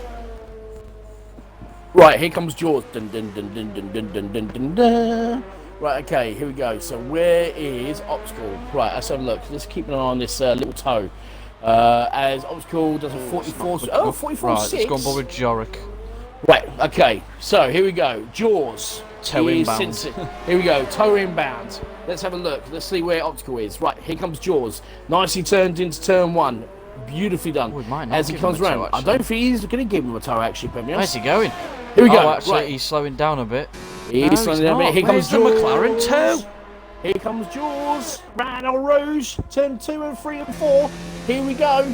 S1: Right, here comes Jaws. Dun, dun, dun, dun, dun, dun, dun, dun, dun, dun. Right, okay, here we go. So where is Optical? Right, let's have a look. Let's keep an eye on this little toe. As Optical does a 44. 44.6.
S2: Right, let's go on board with Jorick.
S1: Right, okay. So here we go. Jaws.
S2: Toe
S1: He is
S2: inbound.
S1: sensitive. Here we go, toe inbound. Let's have a look. Let's see where Optical is. Right, here comes Jaws. Nicely turned into turn 1. Beautifully done.
S2: Oh, he might not
S1: As he
S2: give
S1: comes
S2: him a toe,
S1: round. I
S2: actually.
S1: don't think he's going to give him a toe, actually, Premier.
S2: Where's he going?
S1: Here we go.
S2: Actually,
S1: right.
S2: he's slowing down a bit.
S1: He's
S2: No,
S1: slowing
S2: he's
S1: down a bit.
S2: not.
S1: Here
S2: Where's
S1: comes
S2: the
S1: Jaws.
S2: McLaren 2?
S1: Here comes Jaws. Round on Rouge. Turn 2 and 3 and 4. Here we go.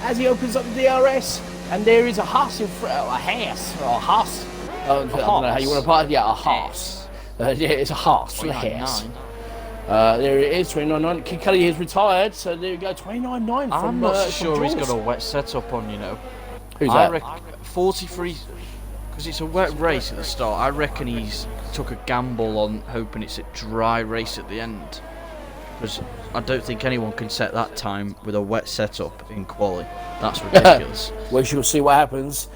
S1: As he opens up the DRS. And there is a Haas in front. A Haas. Or a Haas. I don't know how you want to put it. Yeah, a Haas. Yeah, it's a Haas. For the Haas. There it is, 29.9. Kid Cudi is retired, so there you go, 29.9 from
S2: I'm not sure
S1: from
S2: he's
S1: Jaws.
S2: got a wet setup on, you know.
S1: Who's
S2: I
S1: that?
S2: reckon 43, because it's a wet race at the start. I reckon he's took a gamble on hoping it's a dry race at the end. Because I don't think anyone can set that time with a wet setup in quali. That's ridiculous.
S1: We shall see what happens.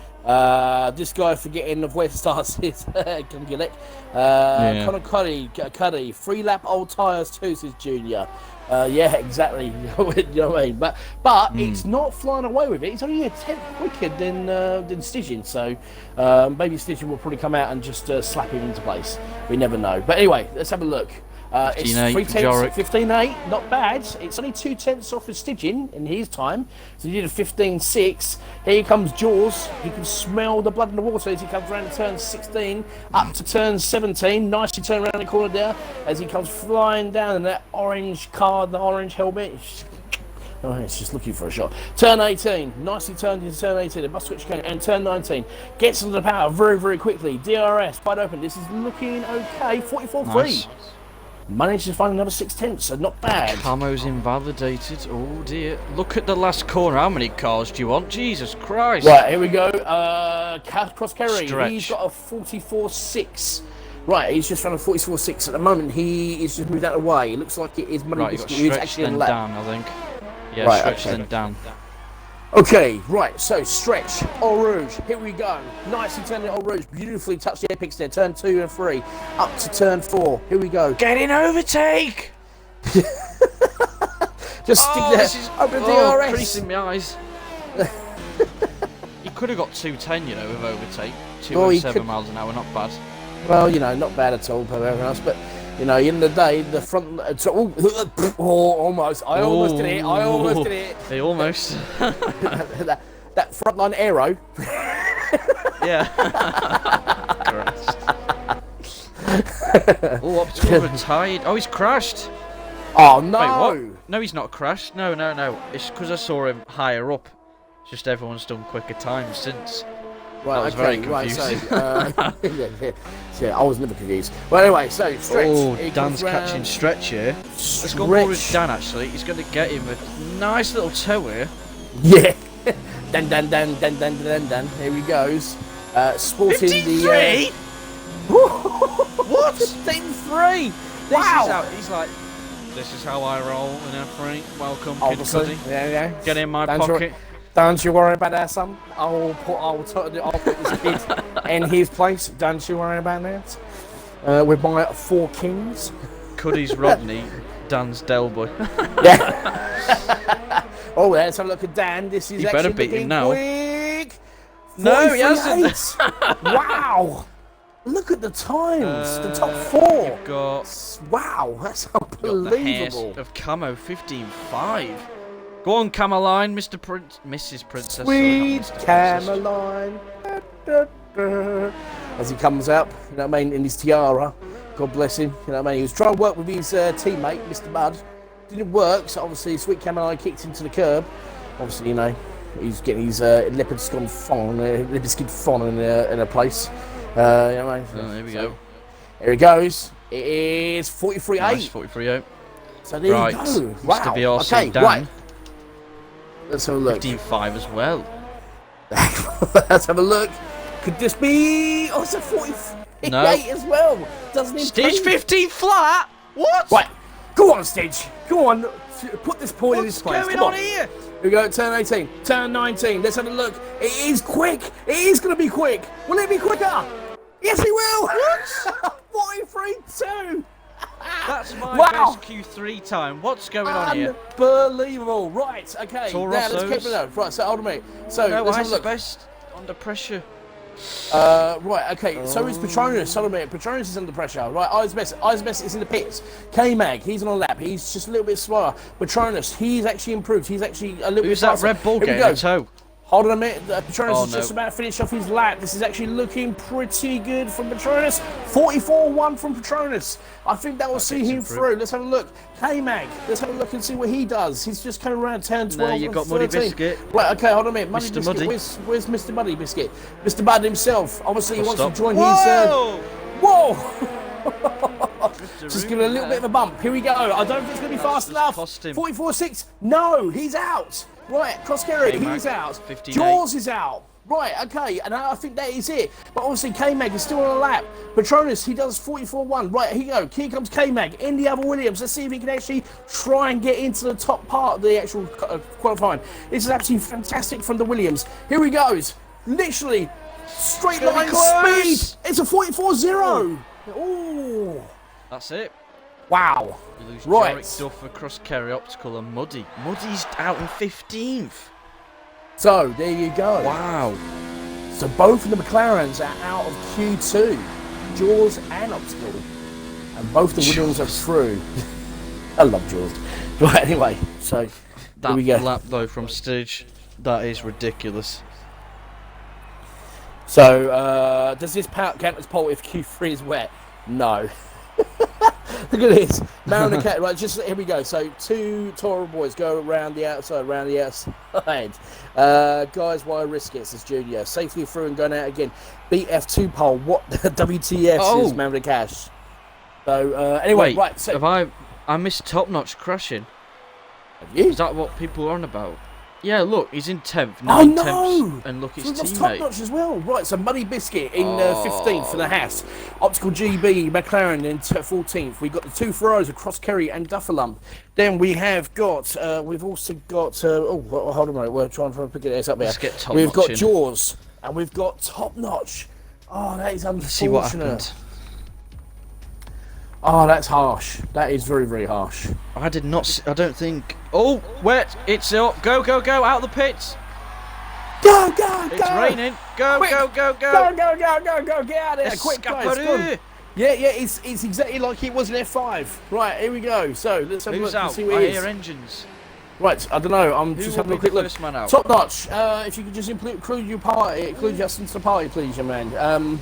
S1: This guy forgetting of where to start his Gillick. Connor Cuddy, 3-lap old tyres too, says Junior. Yeah, exactly. You know what I mean? But it's not flying away with it. It's only a 10th quicker than Stygian, so maybe Stygian will probably come out and just slap him into place. We never know. But anyway, let's have a look. It's 3/10, 15.8, not bad. It's only 2/10 off of Stygian in his time. So he did a 15.6. Here comes Jaws. You can smell the blood in the water as he comes around to turn 16, up to turn 17. Nicely turned around the corner there as he comes flying down in that orange car, the orange helmet. Oh, it's just looking for a shot. Turn 18, nicely turned into turn 18. The bus switch going, and turn 19 gets into the power very, very quickly. DRS wide open. This is looking okay. 44.3.
S2: Nice.
S1: Managed to find another 6/10, so not bad.
S2: Camo's invalidated. Oh dear. Look at the last corner. How many cars do you want? Jesus Christ.
S1: Right, here we go. Cross Kerry.
S2: Stretch.
S1: He's got a 44.6. Right, he's just found a 44.6 at the moment. He is just moved out of the way. It looks like it is money.
S2: Right, you got
S1: He's
S2: Stretch
S1: actually in
S2: then
S1: lap.
S2: Dan, I think. Yeah,
S1: Right,
S2: Stretch
S1: okay.
S2: then Dan.
S1: Okay, right, so Stretch, Eau Rouge, here we go. Nicely turned it Eau Rouge, beautifully touched the apex there, turn 2 and 3, up to turn 4, here we go.
S2: Get in overtake!
S1: Just stick there, open the DRS.
S2: Creasing my eyes. He could have got 210, you know, with overtake.
S1: Well, he
S2: 207
S1: could-
S2: miles an hour, not bad.
S1: Well, you know, not bad at all for everyone else, but, you know, in the day, the front, almost, I almost did it.
S2: Hey, almost.
S1: that frontline aero.
S2: Yeah. Oh, Optical retired. Oh, he's crashed.
S1: Oh, no.
S2: Wait, what? No, he's not crashed. No. It's because I saw him higher up. It's just everyone's done quicker times since.
S1: Right,
S2: That was
S1: okay,
S2: very
S1: right, so,
S2: confusing.
S1: yeah, I was never confused. Well, anyway, so, Stretch.
S2: Oh,
S1: he
S2: Dan's
S1: comes round.
S2: catching Stretch here. Let's go more with Dan, actually. He's going to get him a nice little toe here.
S1: Yeah. Dan. Here he goes. Sporting
S2: 53?
S1: What? 15-3. Wow.
S2: This is how I roll in F3. Welcome, Kid
S1: Obviously.
S2: Cudi.
S1: Yeah.
S2: Get in my
S1: Don't
S2: pocket.
S1: Don't you worry about that, son. I'll put this kid in his place. Don't you worry about that. With my 4 kings.
S2: Cudi's Rodney, Dan's Delboy.
S1: Yeah. Oh, let's have a look at Dan. This is
S2: You
S1: actually
S2: better beat him
S1: looking
S2: now.
S1: quick.
S2: No, he hasn't.
S1: Wow. Look at the times. The top 4.
S2: Got
S1: Wow, that's
S2: the hairs
S1: unbelievable.
S2: of Camo 15.5. Go on, Cameline, Mrs. Princess.
S1: Sweet
S2: sorry, not Mrs.
S1: Cameline. As he comes up, you know what I mean, in his tiara. God bless him. You know what I mean? He was trying to work with his teammate, Mr. Bud. Didn't work, so obviously Sweet Cameline kicked him to the curb. Obviously, you know, he's getting his leopard skin fawn in a place. You know what I mean?
S2: Oh, there we go.
S1: Here he goes. It is 43.8.
S2: Nice, 43.0.
S1: So there
S2: Right,
S1: you go.
S2: Mr.
S1: Wow.
S2: BRC
S1: Okay,
S2: Dan.
S1: right. Let's have a look.
S2: 15.5 as well.
S1: Let's have a look. Could this be? Oh, it's a 48
S2: No.
S1: as well. Doesn't it?
S2: Stage 15 flat? What?
S1: Right. Go on, Stitch. Go on. Put this point in
S2: What's
S1: this place.
S2: going
S1: Come
S2: on here?
S1: Here we go. Turn 18. Turn 19. Let's have a look. It is quick. It is going to be quick. Will it be quicker? Yes, it will. What? 43.2.
S2: That's my
S1: Wow.
S2: best Q3 time. What's going on here?
S1: Unbelievable. Right. Okay.
S2: It's all
S1: Now let's
S2: Rossos.
S1: keep it up. Right. So hold on a minute. So
S2: No,
S1: let's have
S2: I's
S1: a
S2: the
S1: look.
S2: best under pressure.
S1: Right, okay, so is Petronas. Hold on a minute. Petronas is under pressure. Right, Isbest is in the pits. K-Mag, he's on a lap. He's just a little bit slower. Petronas, he's actually improved. He's actually a little bit
S2: Who's that
S1: faster.
S2: Red Bull
S1: Here we
S2: getting
S1: go.
S2: a toe?
S1: Hold on a minute. Petronas
S2: Oh,
S1: is
S2: no.
S1: just about to finish off his lap. This is actually looking pretty good from Petronas. 44-1 from Petronas. I think that will see him through. Let's have a look. K-Mag, let's have a look and see what he does. He's just coming around turn 12
S2: No, you
S1: and
S2: got
S1: 13.
S2: Muddy Biscuit.
S1: Right, okay, hold on a minute. Muddy
S2: Mr.
S1: Biscuit,
S2: Muddy.
S1: where's Mr. Muddy Biscuit? Mr. Bud himself. Obviously, he wants
S2: Stop.
S1: to join
S2: Whoa!
S1: Whoa! Just give it a little bit of a bump. Here we go. I don't think it's going to be fast enough. 44-6. No, he's out. Right, Crosscarry, he's out.
S2: 59.
S1: Jaws is out. Right, okay, and I think that is it. But obviously, K-Mag is still on a lap. Petronas, he does 44-1. Right, here you go. Here comes K-Mag in the other Williams. Let's see if he can actually try and get into the top part of the actual qualifying. This is absolutely fantastic from the Williams. Here he goes. Literally, straight line speed. It's a 44-0. Ooh.
S2: That's it.
S1: Wow.
S2: You lose
S1: Right.
S2: Jarek Duffer, Cross Kerry Optical, and Muddy. Muddy's out in 15th.
S1: So, there you go.
S2: Wow.
S1: So, both of the McLarens are out of Q2. Jaws and Optical. And both the Williams are through. I love Jaws. Right, anyway, so,
S2: That
S1: here we go.
S2: lap, though, from stage, that is ridiculous.
S1: So, does this count as pole if Q3 is wet? No. Look at this. Mariner Cat, right, just here we go. So, two Toro boys go around the outside, guys, why risk it? Says Junior. Safely through and going out again. Beat F2 pole. What WTF is Mariner Cash? So, anyway,
S2: Wait,
S1: right. So,
S2: have I missed Top Notch crashing?
S1: have you?
S2: Is that what people are on about? Yeah, look, he's in 10th.
S1: Oh, no!
S2: 10th, and look, his
S1: So we lost
S2: teammate.
S1: Top Notch as well. Right, so Muddy Biscuit in 15th for the Haas. Optical GB, McLaren in 14th. We've got the two Ferraris across Kerry and Dufferlump. Then we have got, we've also got, hold on a minute, we're trying to pick this up here.
S2: Let's get Top
S1: We've
S2: Notch
S1: got
S2: in.
S1: Jaws, and we've got Top Notch. Oh, that is unfortunate.
S2: Let's see what happened.
S1: Oh, that's harsh. That is very, very harsh.
S2: I did not. I don't think. Oh, wet! It's up. Go, go, go! Out of the pits.
S1: Go, go, go!
S2: It's raining. Go,
S1: Quick.
S2: go, go, go!
S1: Go, go, go, go, go! Get out of there!
S2: Yes,
S1: Quick, guys!
S2: Scapperoo.
S1: Go on. Yeah, it's exactly like it was in F5. Right, here we go. So let's have a
S2: Who's
S1: look and
S2: out?
S1: see what
S2: I
S1: it
S2: hear
S1: is.
S2: engines.
S1: Right, I don't know. I'm
S2: Who
S1: just
S2: will
S1: having a
S2: be
S1: quick
S2: the
S1: look.
S2: first man out?
S1: Top Notch. If you could just include your party, include Justin to the party, please, young man.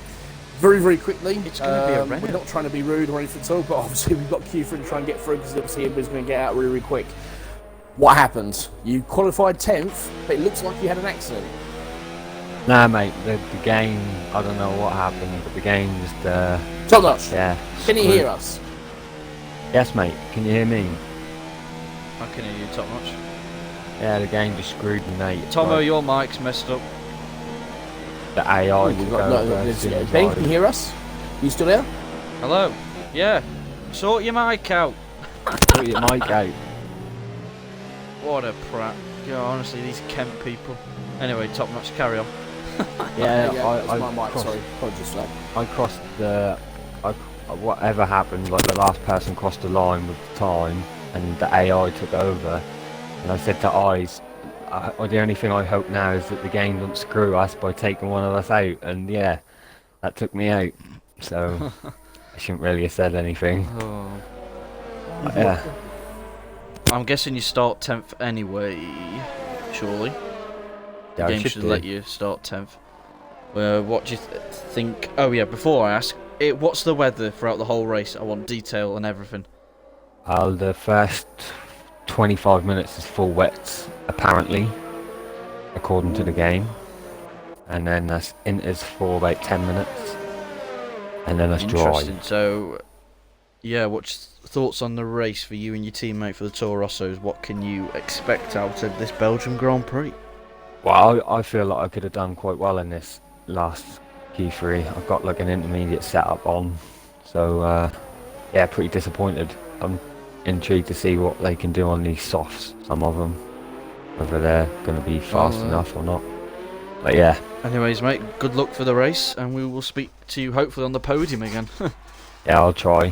S1: Very, very quickly.
S2: It's going to be a
S1: We're
S2: Renault.
S1: not trying to be rude or anything at all, but obviously we've got Q3 to try and get through because obviously everybody's going to get out really, really quick. What happened? You qualified 10th, but it looks like you had an accident.
S3: Nah, mate, the game, I don't know what happened, but the game just,
S1: Top Notch.
S3: yeah.
S1: Can you
S3: screwed.
S1: hear us?
S3: Yes, mate, can you hear me?
S2: I can hear you, Top Notch.
S3: Yeah, the game just screwed me, mate.
S2: Tomo,
S3: Like,
S2: your mic's messed up.
S3: the AI
S1: We've
S3: took
S1: got,
S3: over as soon as
S1: Ben,
S3: I-
S1: can you hear us? You still there?
S2: Hello. Yeah. Sort your mic out.
S3: Put your mic out.
S2: What a prat. Yeah, honestly, these Kent people. Anyway, Top Notch, carry on.
S3: Yeah,
S1: that's
S3: I
S1: my mic,
S3: crossed,
S1: sorry. Apologies for that.
S3: I crossed the, whatever happened, like the last person crossed the line with the time, and the AI took over, and I said to Eyes, the only thing I hope now is that the game doesn't screw us by taking one of us out, and yeah, that took me out, so I shouldn't really have said anything.
S2: Oh.
S3: But yeah,
S2: I'm guessing you start 10th anyway, surely. The
S3: yeah, I
S2: game
S3: should
S2: should
S3: do.
S2: let you start 10th. What do you think? Oh yeah, before I ask, what's the weather throughout the whole race? I want detail and everything.
S3: The first 25 minutes is full wets, apparently, according to the game. And then that's inters for about 10 minutes. And then that's dry.
S2: Interesting. So, yeah, what's thoughts on the race for you and your teammate for the Toro Rossos? What can you expect out of this Belgium Grand Prix?
S3: Well, I feel like I could have done quite well in this last Q3. I've got like an intermediate setup on. So, yeah, pretty disappointed. I'm intrigued to see what they can do on these softs, some of them. Whether they're going to be fast enough or not. But yeah.
S2: Anyways, mate, good luck for the race, and we will speak to you hopefully on the podium again.
S3: Yeah, I'll try.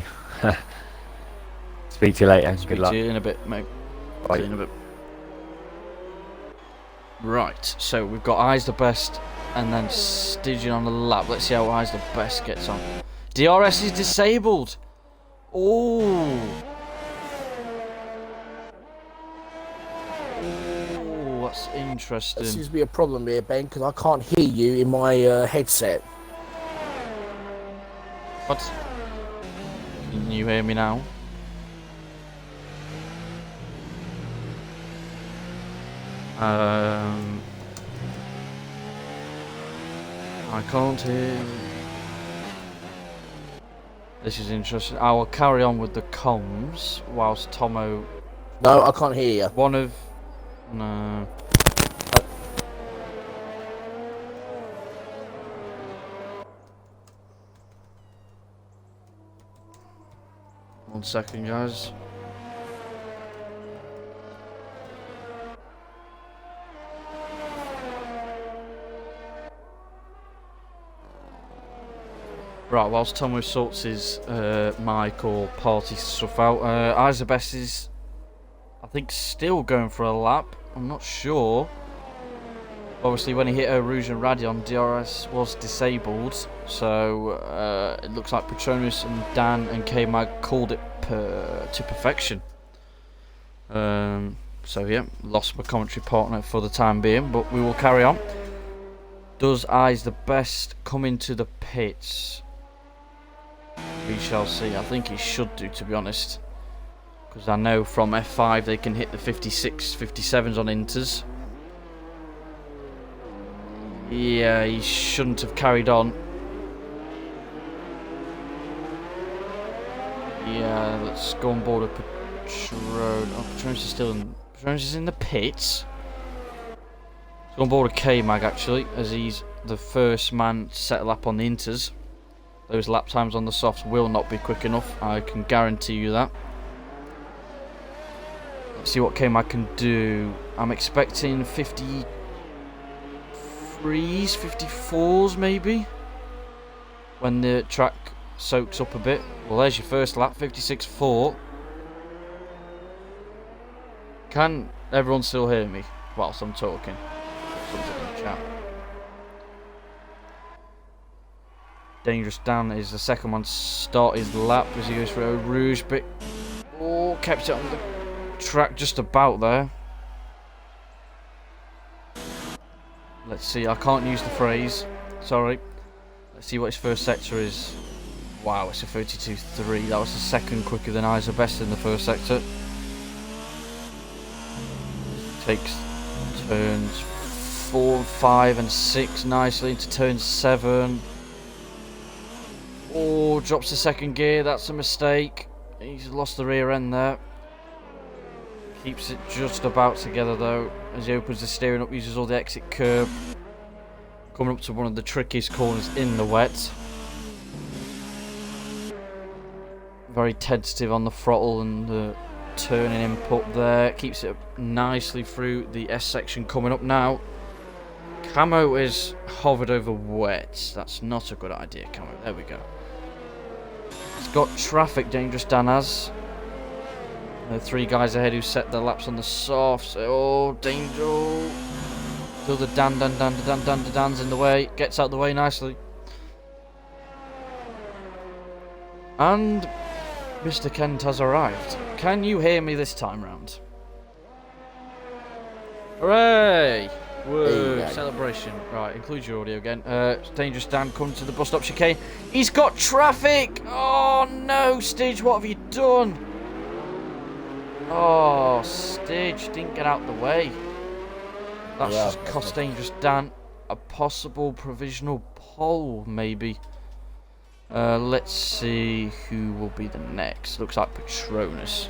S3: Speak to you later.
S2: Speak
S3: Good luck.
S2: to you in a bit, mate.
S3: Bye.
S2: See you in a bit. Right, so we've got Eyes the Best and then Stygian on the lap. Let's see how Eyes the Best gets on. DRS is disabled. Oh. Oh, that's interesting.
S1: There seems to be a problem here, Ben, because I can't hear you in my headset.
S2: What? Can you hear me now? I can't hear. This is interesting. I will carry on with the comms whilst Tomo.
S1: No, I can't hear you.
S2: One of. No. One second, guys. Right, whilst Tomo sorts his mic or party stuff out, Eyes the Best is, I think, still going for a lap. I'm not sure. Obviously, when he hit Rouge and Radion, DRS was disabled, so it looks like Patronus and Dan and K-Mag called it to perfection. So yeah, lost my commentary partner for the time being, but we will carry on. Does Eyes the Best come into the pits? We shall see. I think he should do, to be honest, because I know from F5 they can hit the 56, 57s on inters. Yeah, he shouldn't have carried on. Yeah, let's go on board with Patron. Oh, Patronus is still in. Patronus is in the pits. Let's go on board with K-Mag, actually, as he's the first man to set a lap on the inters. Those lap times on the softs will not be quick enough, I can guarantee you that. Let's see what K-Mag can do. I'm expecting 53s, 54s maybe, when the track soaks up a bit. Well, there's your first lap, 56.4. Can everyone still hear me whilst I'm talking? Something in the chat. Dangerous Dan is the second one to start his lap as he goes for a Rouge, but oh, kept it on the track just about there. Let's see, I can't use the phrase, sorry. Let's see what his first sector is. Wow, it's a 32.3. That was the second quicker than Eyes the Best in the first sector. Takes turns 4, 5 and 6 nicely into turn 7. Oh, drops the second gear, that's a mistake. He's lost the rear end there. Keeps it just about together though, as he opens the steering up, uses all the exit curb. Coming up to one of the trickiest corners in the wet. Very tentative on the throttle and the turning input there. Keeps it nicely through the S section coming up now. Camo is hovered over wet. That's not a good idea, Camo. There we go. It's got traffic, Dangerous Dan has. There are 3 guys ahead who set their laps on the softs. Oh, danger. Still the Dan's in the way. Gets out the way nicely. And Mr. Kent has arrived. Can you hear me this time round? Hooray! Whoa, celebration. Right, include your audio again. Dangerous Dan coming to the bus stop chicane. He's got traffic! Oh no, Stige, what have you done? Oh, Stige didn't get out the way. That's just cost Dangerous Dan a possible provisional pole, maybe. Let's see who will be the next. Looks like Patronus.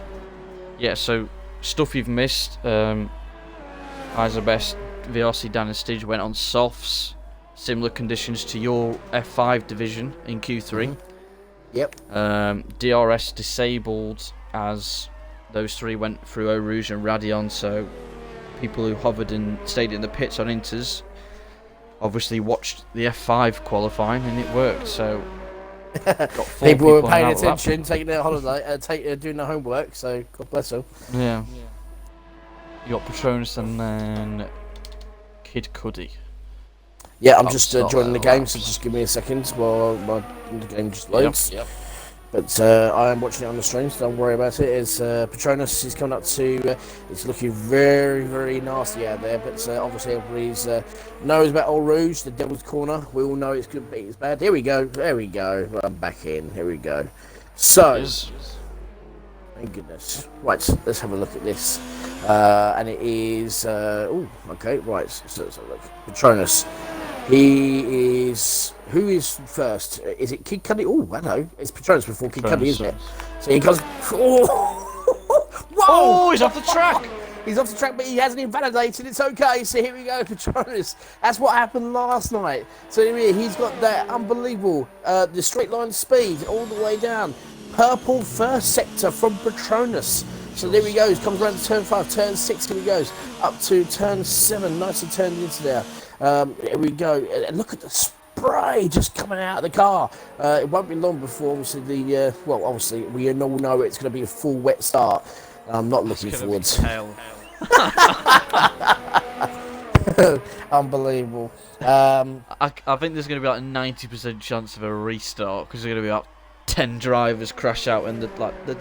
S2: Yeah, so stuff you've missed. Eyes the Best, VRC Dan and Stige went on softs. Similar conditions to your F5 division in Q3.
S1: Yep.
S2: DRS disabled as those 3 went through Eau Rouge and Radion, so people who hovered and stayed in the pits on inters obviously watched the F5 qualifying and it worked, so got 4
S1: people were paying
S2: out
S1: attention, taking their holiday, doing their homework, so God bless them.
S2: Yeah. You got Patronus and then Kid Cuddy.
S1: Yeah, I'm
S2: I'll
S1: just
S2: start
S1: joining the
S2: there,
S1: game, so
S2: laps.
S1: just give me a second while the game just loads.
S2: Yep.
S1: But I am watching it on the stream, so don't worry about it. As Patronus is coming up to, it's looking very, very nasty out there. But obviously everybody's knows about Eau Rouge, the Devil's Corner. We all know it's good, but it's bad. Here we go. There we go. I'm back in. Here we go. So, thank goodness. Right, let's have a look at this. And it is. Oh, okay. Right. So let's have a look. Patronus. He is. Who is first? Is it Kid Cudi? Oh, hello. It's Patronus before Kid Cudi, isn't it? So he goes. Oh, whoa!
S2: Oh, he's off the track.
S1: He's off the track, but he hasn't invalidated. It's okay. So here we go, Patronus. That's what happened last night. So here he's got that unbelievable, the straight line speed all the way down. Purple first sector from Patronus. So there he goes. Comes around to turn 5, turn 6. Here he goes up to turn 7. Nicely turned into there. Here we go. And look at the spray just coming out of the car. It won't be long before obviously the well, obviously we all know it's going to be a full wet start. I'm not looking forward. Unbelievable.
S2: I think there's going to be like a 90% chance of a restart because there's going to be about 10 drivers crash out, and the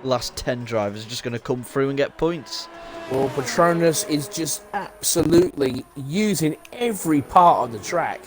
S2: last 10 drivers are just going to come through and get points.
S1: Well, Patronus is just absolutely using every part of the track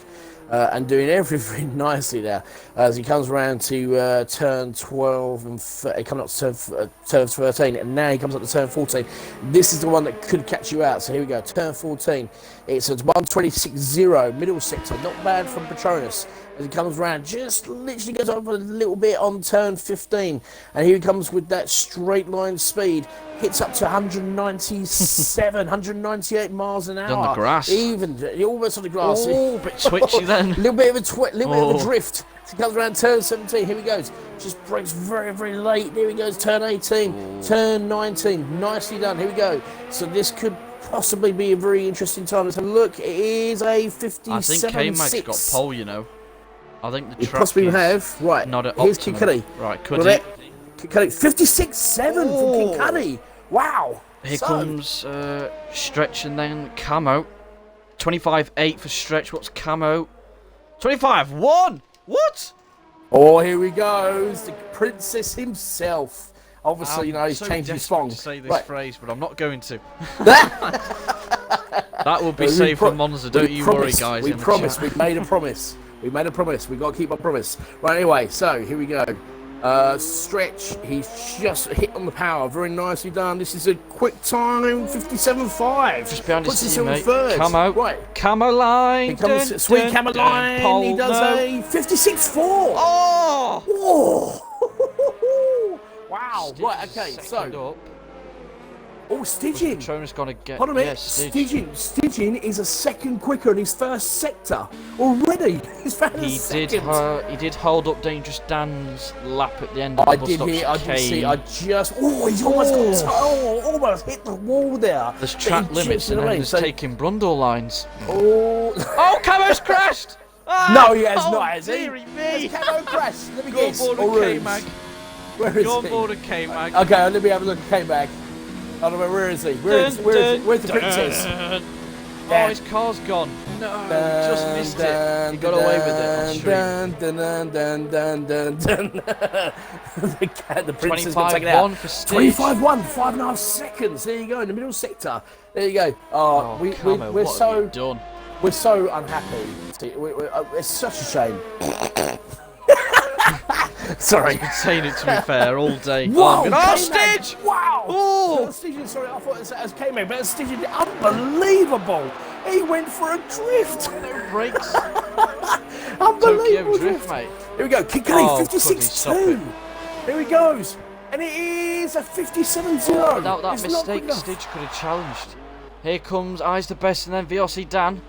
S1: and doing everything nicely there as he comes around to turn 12 and coming up to turn 13, and now he comes up to turn 14. This is the one that could catch you out. So here we go, turn 14. It's a 126.0 middle sector, not bad from Patronus. As he comes around, just literally goes over a little bit on turn 15, and here he comes with that straight line speed, hits up to 197, 198 miles an hour.
S2: On the grass.
S1: Even almost on the grass.
S2: Oh, a bit twitchy then.
S1: A little bit of a drift. So he comes around turn 17. Here he goes. Just brakes very, very late. There he goes. Turn 18, turn 19. Nicely done. Here we go. So this could possibly be a very interesting time. Let's have a look. It is a 57.6.
S2: I think K-Mag's got pole, you know. I think the track
S1: possibly
S2: is
S1: have. Right.
S2: not at
S1: Here's Kid
S2: optimum.
S1: Cudi.
S2: Right, Cudi.
S1: Kid Cudi. 56.7 from Kid Cudi. Wow.
S2: Here comes Stretch and then Camo. 25.8 for Stretch. What's Camo? 25.1. What?
S1: Oh, here he goes. The princess himself. Obviously, you know, he's
S2: so
S1: changed his
S2: desperate
S1: song.
S2: to say this
S1: Right.
S2: phrase, but I'm not going to. That will be saved for Monza. Don't you worry, guys.
S1: We
S2: in the
S1: promised.
S2: chat.
S1: We made a promise. We made a promise. We got to keep our promise. Right. Anyway, so here we go. Stretch. He's just hit on the power. Very nicely done. This is a quick time. 57.5.
S2: Just behind his
S1: Puts
S2: teammate.
S1: himself in third.
S2: Camo.
S1: Right.
S2: Camo line.
S1: Here comes Sweet Camo line.
S2: Pole,
S1: He does
S2: no.
S1: a 56.4.
S2: Oh!
S1: Oh! Wow.
S2: Stitch
S1: Right. Okay.
S2: second
S1: So.
S2: up.
S1: Oh, stitching.
S2: Patronus gonna get.
S1: Hold on a minute.
S2: Yes,
S1: Stitching is a second quicker in his first sector already. He's found a
S2: He
S1: second.
S2: he did hold up Dangerous Dan's lap at the end of
S1: I
S2: the bus
S1: did
S2: stop
S1: hear. I did see.
S2: chicane.
S1: I just. Oh, he's almost got. Almost hit the wall there.
S2: There's
S1: But
S2: track
S1: he
S2: limits
S1: just, you
S2: and
S1: know what I
S2: then
S1: mean?
S2: there's
S1: So-
S2: taking Brundle lines.
S1: Oh.
S2: Oh, Camo's crashed! Ah,
S1: No, he has
S2: oh,
S1: not, has he?
S2: dearie me!
S1: Has Camo crashed? Let me
S2: Go
S1: guess.
S2: on board
S1: Or
S2: a
S1: Rouge?
S2: K-Mag.
S1: Where is
S2: Go on
S1: he?
S2: board a K-Mag.
S1: Okay, let me have a look at K-Mag. I don't know, where is he? Where's the princess?
S2: Oh, his car's gone. No, he just missed it. He got away with it on stream.
S1: The princess got taken out.
S2: 25.1 for Stitch.
S1: 25.1, 5.5 seconds. There you go, in the middle sector. There you go.
S2: Oh,
S1: we're
S2: Camo, what have you done?
S1: we're so unhappy. It's such a shame. Sorry.
S2: I've been saying it to be fair all day.
S1: Wow!
S2: Oh,
S1: K-Mag,
S2: Stitch!
S1: Wow!
S2: Oh!
S1: Stitch, sorry, I thought it was K-Mag, but Stitch is unbelievable. He went for a drift.
S2: No brakes.
S1: Unbelievable
S2: Tokyo drift, mate.
S1: Here we go. Kid Cudi,
S2: Oh, Cudi, stop
S1: 56.2. Here he goes. And it is a 57.0.
S2: Without that
S1: It's not
S2: mistake,
S1: good enough.
S2: Stitch could have challenged. Here comes Eyes the Best and then VRC Dan.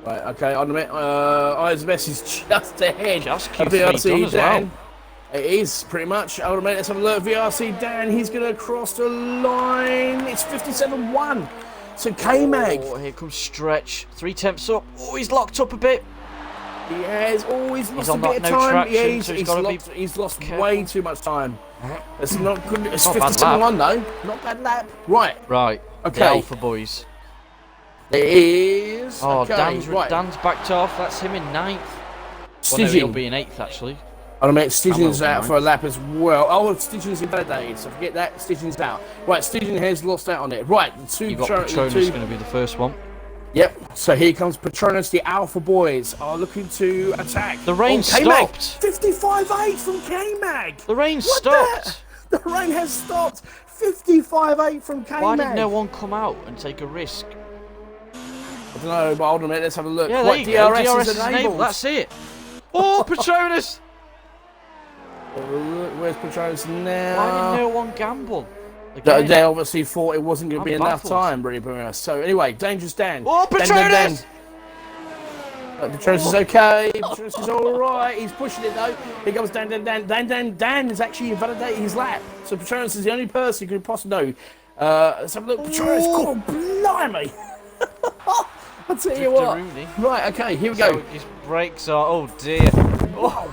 S1: Right, okay, on a minute. Eyes Best is just ahead.
S2: Just
S1: of
S2: Q3
S1: VRC
S2: done as
S1: Dan.
S2: well.
S1: It is, pretty much. Hold on a minute, let's have a look. VRC Dan, he's going to cross the line. It's 57.1. So K-Mag.
S2: Oh, here comes Stretch. 3 tenths up. Oh, he's locked up a bit.
S1: He has always lost a
S2: on
S1: bit
S2: that
S1: of
S2: no
S1: time.
S2: traction,
S1: Yeah,
S2: so he's gotta be
S1: he's lost
S2: careful.
S1: way too much time. It's not good. It's
S2: Not bad
S1: 57.1 though. Not bad lap. Right.
S2: Right.
S1: Okay.
S2: The Alpha Boys.
S1: It is.
S2: Oh,
S1: okay, right.
S2: Dan's backed off. That's him in 9th. Well, no,
S1: Stygian.
S2: he'll be in 8th, actually.
S1: I mean, Stygian's
S2: Camo
S1: out for a lap as well. Oh, Stygian's invalidated, so forget that. Stygian's out. Right, Stygian has lost out on it. Right, the two...
S2: You've got Patronus going to be the first one.
S1: Yep, so here comes Patronus. The Alpha Boys are looking to attack.
S2: The rain stopped.
S1: 55.8 from K-Mag.
S2: The rain stopped.
S1: The rain has stopped. 55.8 from K-Mag.
S2: Why did no one come out and take a risk?
S1: I don't know, but hold on a minute, let's have a look.
S2: Yeah,
S1: What,
S2: there you go.
S1: DRS is enabled.
S2: That's it. Oh, Patronus!
S1: Look, where's Patronus now?
S2: Why did no one gamble? Again.
S1: They obviously thought it wasn't going to be enough
S2: baffled.
S1: time, really, Patronus. So anyway, Dangerous Dan.
S2: Oh, Patronus!
S1: Patronus is okay. Patronus is all right. He's pushing it though. Here comes Dan. Dan is actually invalidating his lap. So Patronus is the only person who could possibly know. Let's have a look. Patronus, oh, blimey! I'll tell you what. Right, okay, here we go.
S2: So his brakes are. Oh dear.
S1: Whoa!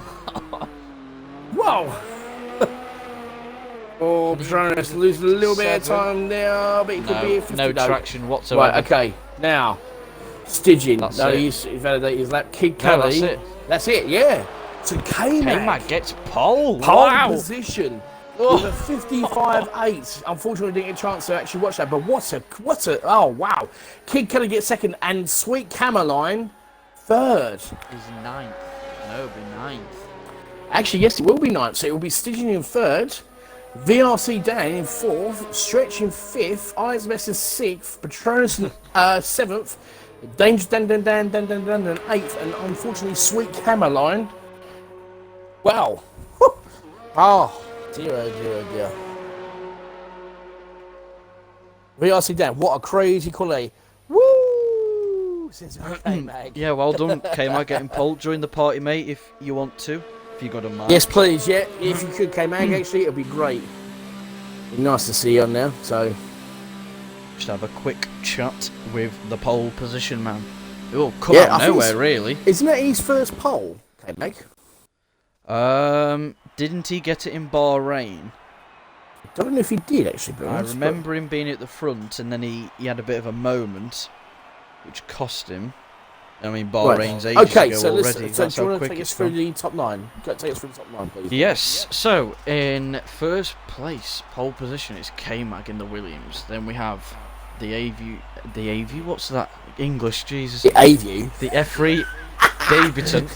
S1: Whoa! Oh, Patronus loses a little bit of time there, but he could be a
S2: no traction whatsoever.
S1: Right, okay, now Stygian.
S2: That's
S1: No,
S2: it.
S1: he's invalidated his lap. Kid
S2: No,
S1: Kelly.
S2: that's it.
S1: That's it, yeah. So K-Mag
S2: K-Mag gets pole.
S1: pole
S2: Wow.
S1: position with a 55.8. Unfortunately, didn't get a chance to actually watch that, but what a, oh wow. Kid Kelly gets second, and Sweet Caroline third.
S2: He's 9th. No, it'll be 9th.
S1: Actually, yes, it will be ninth. So it will be Stygian in third, VRC Dan in fourth, Stretch in fifth, Eyes Mess in sixth, Patronus in seventh, Danger Dan in eighth, and unfortunately Sweet Caroline. Wow. Oh, dear, oh dear, oh dear. VRC Dan, what a crazy quality. Woo! Says K-Mag.
S2: Yeah, well done. K-Mag getting pole. Join the party, mate, if you want to. If you got a mic.
S1: Yes, please. Yeah, if you could, K-Mag, actually, it'd be great. It'd be nice to see you on there. So,
S2: Just have a quick chat with the pole position man. Oh, come
S1: Yeah,
S2: out
S1: I
S2: of
S1: think
S2: nowhere, really.
S1: isn't that his first pole, K-Mag?
S2: Didn't he get it in Bahrain?
S1: I don't know if he did actually. But
S2: I remember him being at the front, and then he had a bit of a moment, which cost him. I mean, Bahrain's ages
S1: Okay,
S2: ago
S1: so
S2: already.
S1: let's. So
S2: That's
S1: do you
S2: how
S1: want to
S2: quick
S1: take
S2: it's
S1: us through
S2: gone.
S1: the top nine? Take us through the top nine, please.
S2: Yes, so in first place, pole position is K-Mag in the Williams. Then we have the AV, what's that? English, Jesus.
S1: The A-View.
S2: The F3 Davidson.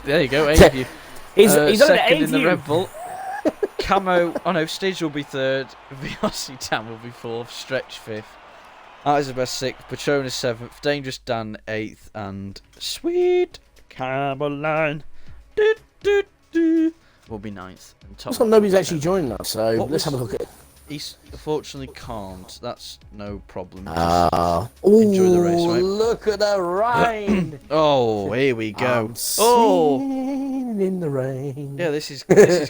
S2: There you go, AV.
S1: He's on the
S2: second in the
S1: A-View.
S2: Red Bull. Camo, oh no, Stage will be third. VRC Tam will be fourth. Stretch fifth. Elizabeth sixth. Patronus seventh. Dangerous Dan eighth. And Sweet Caroline will be ninth. And top
S1: Looks like nobody's actually joining us, so
S2: What
S1: let's
S2: was-
S1: have a look at it.
S2: He unfortunately can't. That's no problem.
S1: Enjoy
S2: the race, right?
S1: Look at the rain.
S2: Oh, here we go.
S1: I'm
S2: Oh,
S1: singing in the rain.
S2: yeah. This is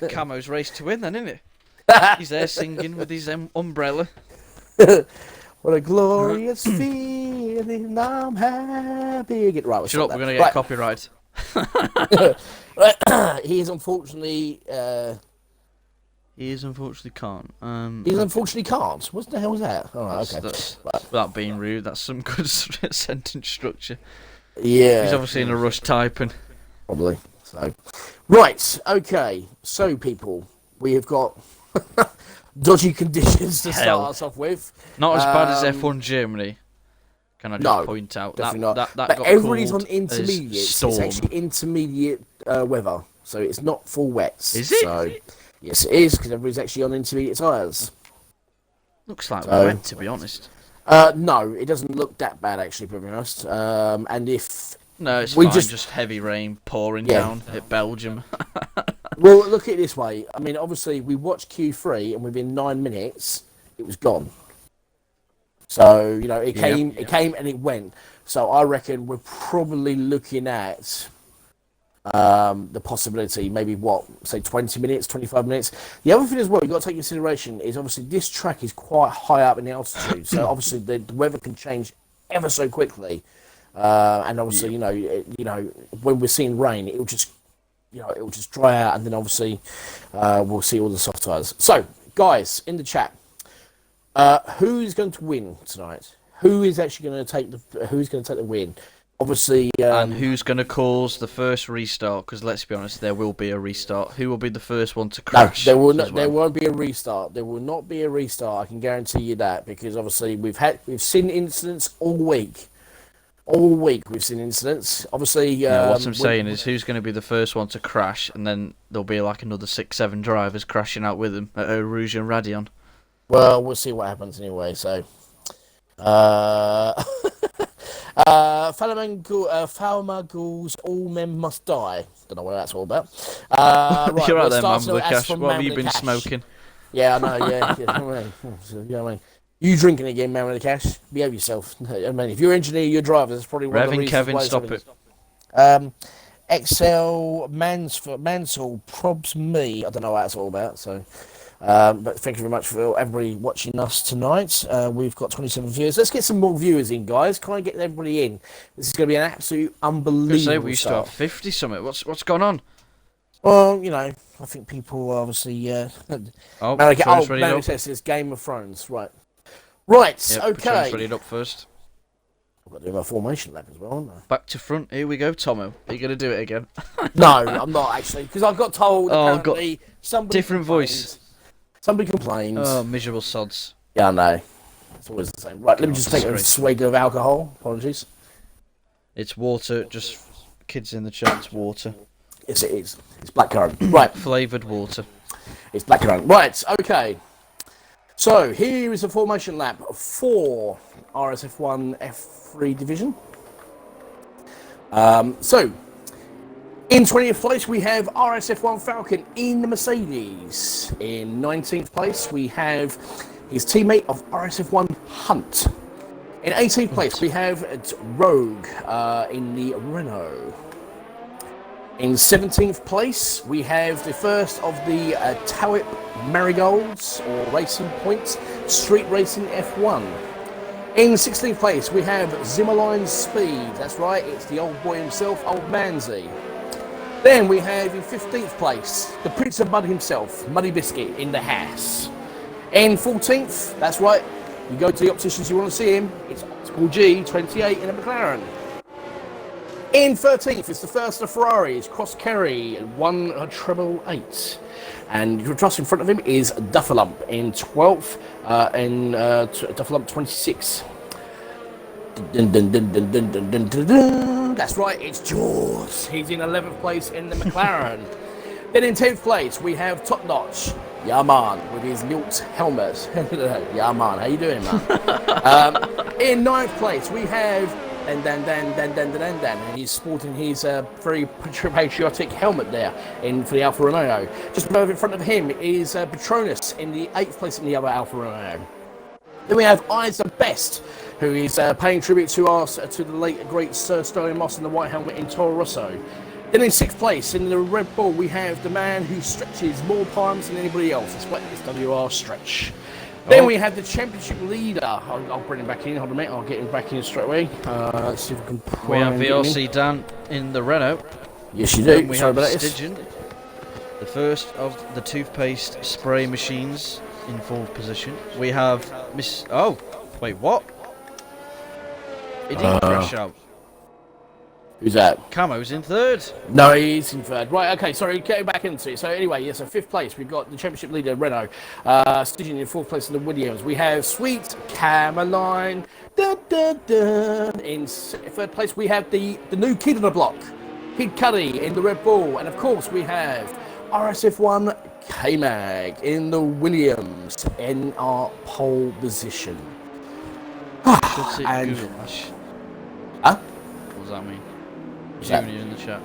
S2: Camo's race to win, then, isn't it? He's there singing with his umbrella.
S1: What a glorious feeling. I'm happy. Get right.
S2: Shut up, we're gonna get copyright.
S1: He is unfortunately.
S2: He is unfortunately can't.
S1: He unfortunately can't. What the hell was that? Oh, okay.
S2: That's, without being rude, that's some good sentence structure.
S1: Yeah.
S2: He's obviously in a rush typing.
S1: Probably. So, right. Okay. So, people, we have got dodgy conditions to
S2: Hell.
S1: start us off with.
S2: Not as bad as F1 Germany. Can I just
S1: No,
S2: point out
S1: definitely
S2: that
S1: not.
S2: that
S1: But
S2: got
S1: everybody's
S2: called
S1: on intermediates. It's
S2: storm.
S1: actually intermediate weather, so it's not full wets.
S2: Is it?
S1: So, yes, it is because everybody's actually on intermediate tyres.
S2: Looks like
S1: So-
S2: wet, to be honest.
S1: No, it doesn't look that bad actually, to be honest. And if
S2: No, it's
S1: we
S2: fine.
S1: just-
S2: Just heavy rain pouring
S1: Yeah.
S2: down at Belgium.
S1: well, look at it this way. I mean, obviously, we watched Q3, and within 9 minutes, it was gone. So you know, it came and it went. So I reckon we're probably looking at the possibility, maybe say 20 minutes, 25 minutes. The other thing as well, you've got to take into consideration is obviously this track is quite high up in the altitude, so obviously the weather can change ever so quickly. And obviously, you know, when we're seeing rain, it'll just dry out, and then obviously we'll see all the soft tires. So, guys, in the chat, who's going to win tonight? who is actually going to take the win. Obviously,
S2: and who's going to cause the first restart? Because let's be honest, there will be a restart. Who will be the first one to crash?
S1: No, there will not.
S2: as well?
S1: There won't be a restart. There will not be a restart. I can guarantee you that, because obviously we've seen incidents all week. All week we've seen incidents. Obviously,
S2: What I'm saying is, who's going to be the first one to crash, and then there'll be like another 6-7 drivers crashing out with him at Eau Rouge and Radion.
S1: Well, we'll see what happens anyway. So, Falmagul's All Men Must Die. Don't know what that's all about. Right,
S2: You're right
S1: we'll
S2: there, man
S1: start
S2: with the
S1: as
S2: cash.
S1: from
S2: What have
S1: Man
S2: you
S1: with the
S2: been
S1: Cash.
S2: smoking?
S1: Yeah, I know. Yeah, yeah. You know what I mean? You drinking again, Man with the Cash? Behave yourself. I mean, if you're engineer, you're driver. That's probably one of the
S2: Rev and
S1: reasons
S2: Kevin,
S1: why it's
S2: stop
S1: happening.
S2: it.
S1: XL Mansell probs me. I don't know what that's all about. So, but thank you very much for everybody watching us tonight. We've got 27 viewers. Let's get some more viewers in, guys. Can I get everybody in? This is going to be an absolute unbelievable
S2: Say we used to have
S1: start.
S2: 50 something. What's going on?
S1: Well, you know, I think people obviously.
S2: Oh,
S1: Mary
S2: ready up.
S1: says it's Game of Thrones, right? Right.
S2: Yep,
S1: Okay.
S2: ready up first.
S1: I've got to do my formation lap as well, haven't
S2: Back to front. Here we go, Tomo. Are you going to do it again?
S1: I? No, I'm not actually, because I got told.
S2: Oh,
S1: apparently somebody
S2: different
S1: complained.
S2: voice.
S1: Somebody complained.
S2: Oh, miserable sods.
S1: Yeah, I know. It's always the same. Right, let me just take a
S2: Disgraceful.
S1: swig of alcohol. Apologies.
S2: It's water. Just kids in the chat. It's water.
S1: Yes, it is. It's blackcurrant. Right,
S2: Flavoured water.
S1: it's blackcurrant. Right, okay. So, here is a formation lap for RSF1 F3 division. So, in 20th place, we have RSF1 Falcon in the Mercedes. In 19th place, we have his teammate of RSF1 Hunt. In 18th place, we have Rogue in the Renault. In 17th place, we have the first of the Tawip Marigolds, or Racing Points, Street Racing F1. In 16th place, we have Zimmerline Speed. That's right, it's the old boy himself, Old Manzy. Then we have in 15th place, the Prince of Mud himself, Muddy Biscuit in the Haas. In 14th, that's right, you go to the opticians, you want to see him, it's Optical G28 in a McLaren. In 13th, it's the first of Ferraris, Cross Kerry, 188. And just in front of him is Duffalump in 12th, and Duffalump 26. Dun, dun, dun, dun, dun, dun, dun, dun, dun. That's right, it's Jaws. He's in 11th place in the McLaren. Then in 10th place, we have Top Notch, Yaman, with his Lilt helmet. Yaman, how you doing, man? In 9th place, we have and he's sporting his very patriotic helmet there for the Alfa Romeo. Just above in front of him is Petronas in the 8th place in the other Alfa Romeo. Then we have Eyes the Best, who is paying tribute to the late great Sir Sterling Moss in the white helmet in Toro Rosso. Then in 6th place in the Red Bull, we have the man who stretches more times than anybody else. It's WR Stretch. Then we have the championship leader. I'll bring him back in. Hold on a minute. I'll get him back in straight away. Let's see if we can.
S2: We have VRC Dan in the Renault.
S1: Yes, you do.
S2: Then we
S1: Sorry
S2: have
S1: about this.
S2: Stygian, the first of the toothpaste spray machines in fourth position. We have Miss. Oh, wait, what? He didn't crash out.
S1: Who's that?
S2: Camo's in third.
S1: No, he's in third. Right, okay, sorry, getting back into it. So anyway, yeah, so 5th place, we've got the championship leader, Renault. Stygian in 4th place in the Williams. We have Sweet Caroline. Da, da, da. In 3rd place, we have the new kid on the block, Kid Cuddy in the Red Bull. And of course, we have RSF1 K-Mag in the Williams in our pole position.
S2: Should see
S1: And-
S2: Google Ash.
S1: Huh?
S2: What does that mean?
S1: that?
S2: Junior in the chat.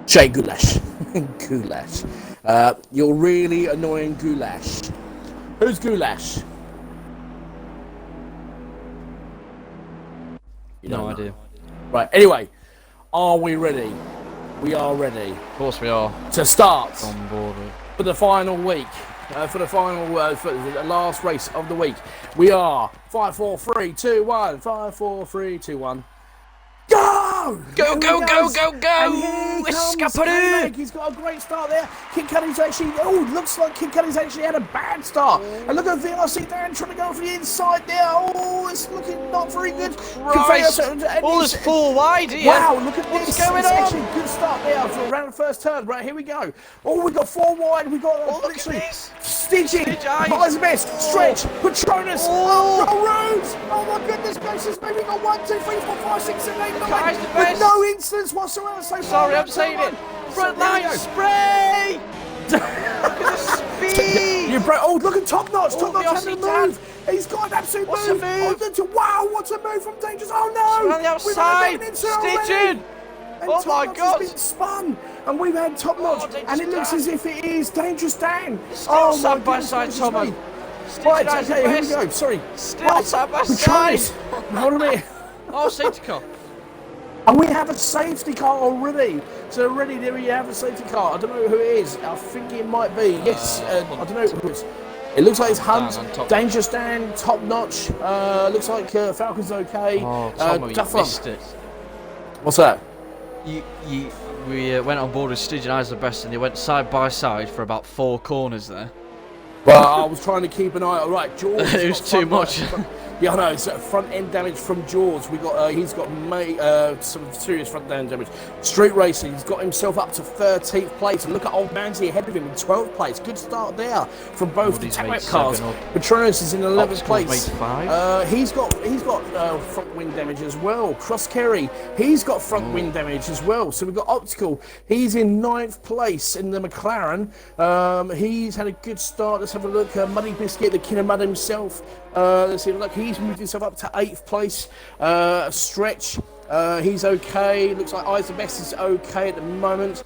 S1: Jay Goulash. Goulash. You're really annoying, Goulash. Who's Goulash? You
S2: No
S1: don't know.
S2: idea.
S1: Right, anyway, are we ready? We are ready
S2: Of course we are
S1: to start
S2: on board.
S1: for the final week. For the last race of the week. We are 5, 4, 3, 2, 1. 5, 4, 3, 2, 1. Go! go!
S2: Go,
S1: There he
S2: go, go,
S1: goes.
S2: go, go!
S1: And here comes
S2: Escapade!
S1: K-Mag. He's got a great start there. Kid Cudi's actually, looks like Kid Cudi's actually had a bad start. And look at VRC there trying to go for the inside there. Oh, it's looking not very good.
S2: Christ! There's 4 wide here.
S1: Wow, look at
S2: What's
S1: this.
S2: going
S1: It's
S2: on?
S1: actually a good start there for around the first turn. Right, here we go. Oh, we got 4 wide. We got
S2: look
S1: literally
S2: at this.
S1: stitching.
S2: Stitch eyes.
S1: Eyes best. Stretch. Patronus.
S2: Oh.
S1: Oh, Rose. Oh my goodness gracious. Maybe we got 1, 2, 3, 4, 5, 6, 7, 8, 9.
S2: Kai's the
S1: With
S2: best.
S1: no incidents whatsoever so far.
S2: Sorry, I'm saying it. Front line spray! Look at the speed!
S1: You broke. Oh, look at Top Notch.
S2: Oh,
S1: Top Notch having a
S2: VRC
S1: move. He's got an absolute
S2: What's
S1: move.
S2: the move?
S1: Oh, wow, what's a move from Dangerous. Oh no!
S2: Around the outside, stitching!
S1: And
S2: Oh
S1: Top
S2: my
S1: Notch
S2: God.
S1: has been spun, and we've had Top Notch,
S2: Dangerous
S1: and it looks
S2: Dan.
S1: as if it is Dangerous Dan.
S2: Still
S1: my
S2: side by
S1: goodness
S2: side,
S1: gracious
S2: Tomo.
S1: me.
S2: Stitching
S1: Right,
S2: eyes
S1: okay,
S2: the
S1: here we
S2: best.
S1: go. Sorry.
S2: Still side by
S1: Patronus.
S2: side.
S1: Hold on a minute.
S2: Oh, safety car.
S1: And we have a safety car already. So already there we have a safety car. I don't know who it is. I think it might be. Yes, I don't know who it is. It looks like it's Hunt,
S2: Dan on top.
S1: Dangerous Dan, Top Notch. Looks like Falcon's okay.
S2: Oh, Tomo, you
S1: Duff
S2: missed it.
S1: What's that?
S2: We went on board with Stitch and Eyes the best, and they went side by side for about 4 corners there.
S1: Well, I was trying to keep an eye. All right, Jaws.
S2: It was too much.
S1: Yeah, I know. It's front end damage from Jaws. We got. He's got some serious front end damage. Street racing. He's got himself up to 13th place, and look at Old Manzi ahead of him in 12th place. Good start there from both the
S2: Woody's made
S1: Tac cars.
S2: 7 up.
S1: Patronus is in 11th
S2: Optical's
S1: place.
S2: made 5.
S1: He's got front wing damage as well. Cross Kerry. He's got front wing damage as well. So we've got Optical. He's in 9th place in the McLaren. He's had a good start. Let's have a look. Muddy Biscuit, the King of Mud himself. Let's see. Look, he's moved himself up to 8th place. Stretch. He's okay. Looks like Eyes the Best is okay at the moment.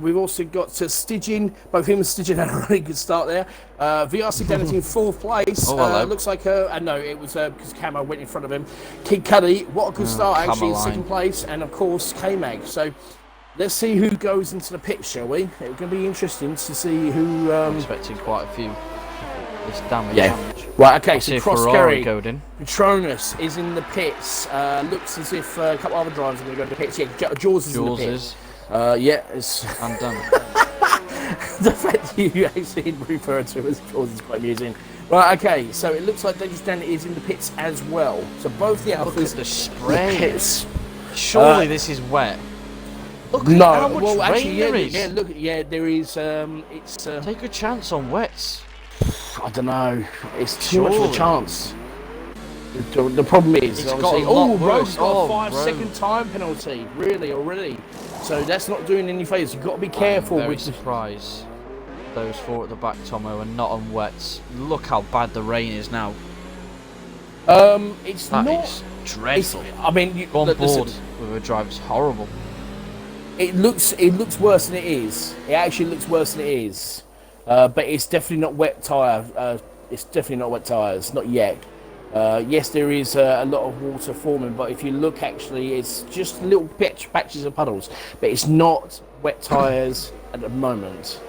S1: We've also got Stygian. Both him and Stygian had a really good start there. VRC down in 4th place.
S2: Oh, hello.
S1: Looks like no, it was because Camo went in front of him. Kid Cudi, what a good start actually in 2nd place, and of course K-Mag. So let's see who goes into the pit, shall we? It's going to be interesting to see who.
S2: I'm expecting quite a few. This damage.
S1: Right, okay,
S2: See
S1: so
S2: if
S1: Cross
S2: Ferrari
S1: Kerry.
S2: going in.
S1: Patronus is in the pits. Looks as if a couple other drivers are going to go to the pits. Yeah, Jaws is in the
S2: Jaws
S1: pits.
S2: is.
S1: Yeah, it's
S2: And done.
S1: the fact that you actually refer to as Jaws is quite amusing. Right, okay, so it looks like Dangerous Dan is in the pits as well. So both the
S2: Look
S1: Alphas,
S2: at the spray.
S1: pits.
S2: Surely this is wet. Look at
S1: No,
S2: how much
S1: well,
S2: rain
S1: actually,
S2: there
S1: yeah,
S2: is.
S1: yeah, look, yeah, there is. It's.
S2: Take a chance on wets.
S1: I don't know. It's too much of a
S2: Surely.
S1: chance. The problem is,
S2: It's got
S1: obviously,
S2: a lot
S1: oh,
S2: worse.
S1: Rogue's got
S2: Oh,
S1: a 5-second time penalty, really already. So that's not doing any favours. You've got to be careful
S2: I'm very
S1: with the.
S2: surprised those 4 at the back, Tomo, are not on wets. Look how bad the rain is now.
S1: It's
S2: That
S1: not.
S2: is dreadful.
S1: I mean, you,
S2: Go on
S1: listen,
S2: board with a driver is horrible.
S1: it looks worse than it is. It actually looks worse than it is. But it's definitely not wet tyre. It's definitely not wet tyres, not yet. Yes, there is a lot of water forming, but if you look, actually, it's just little patches of puddles. But it's not wet tyres at the moment.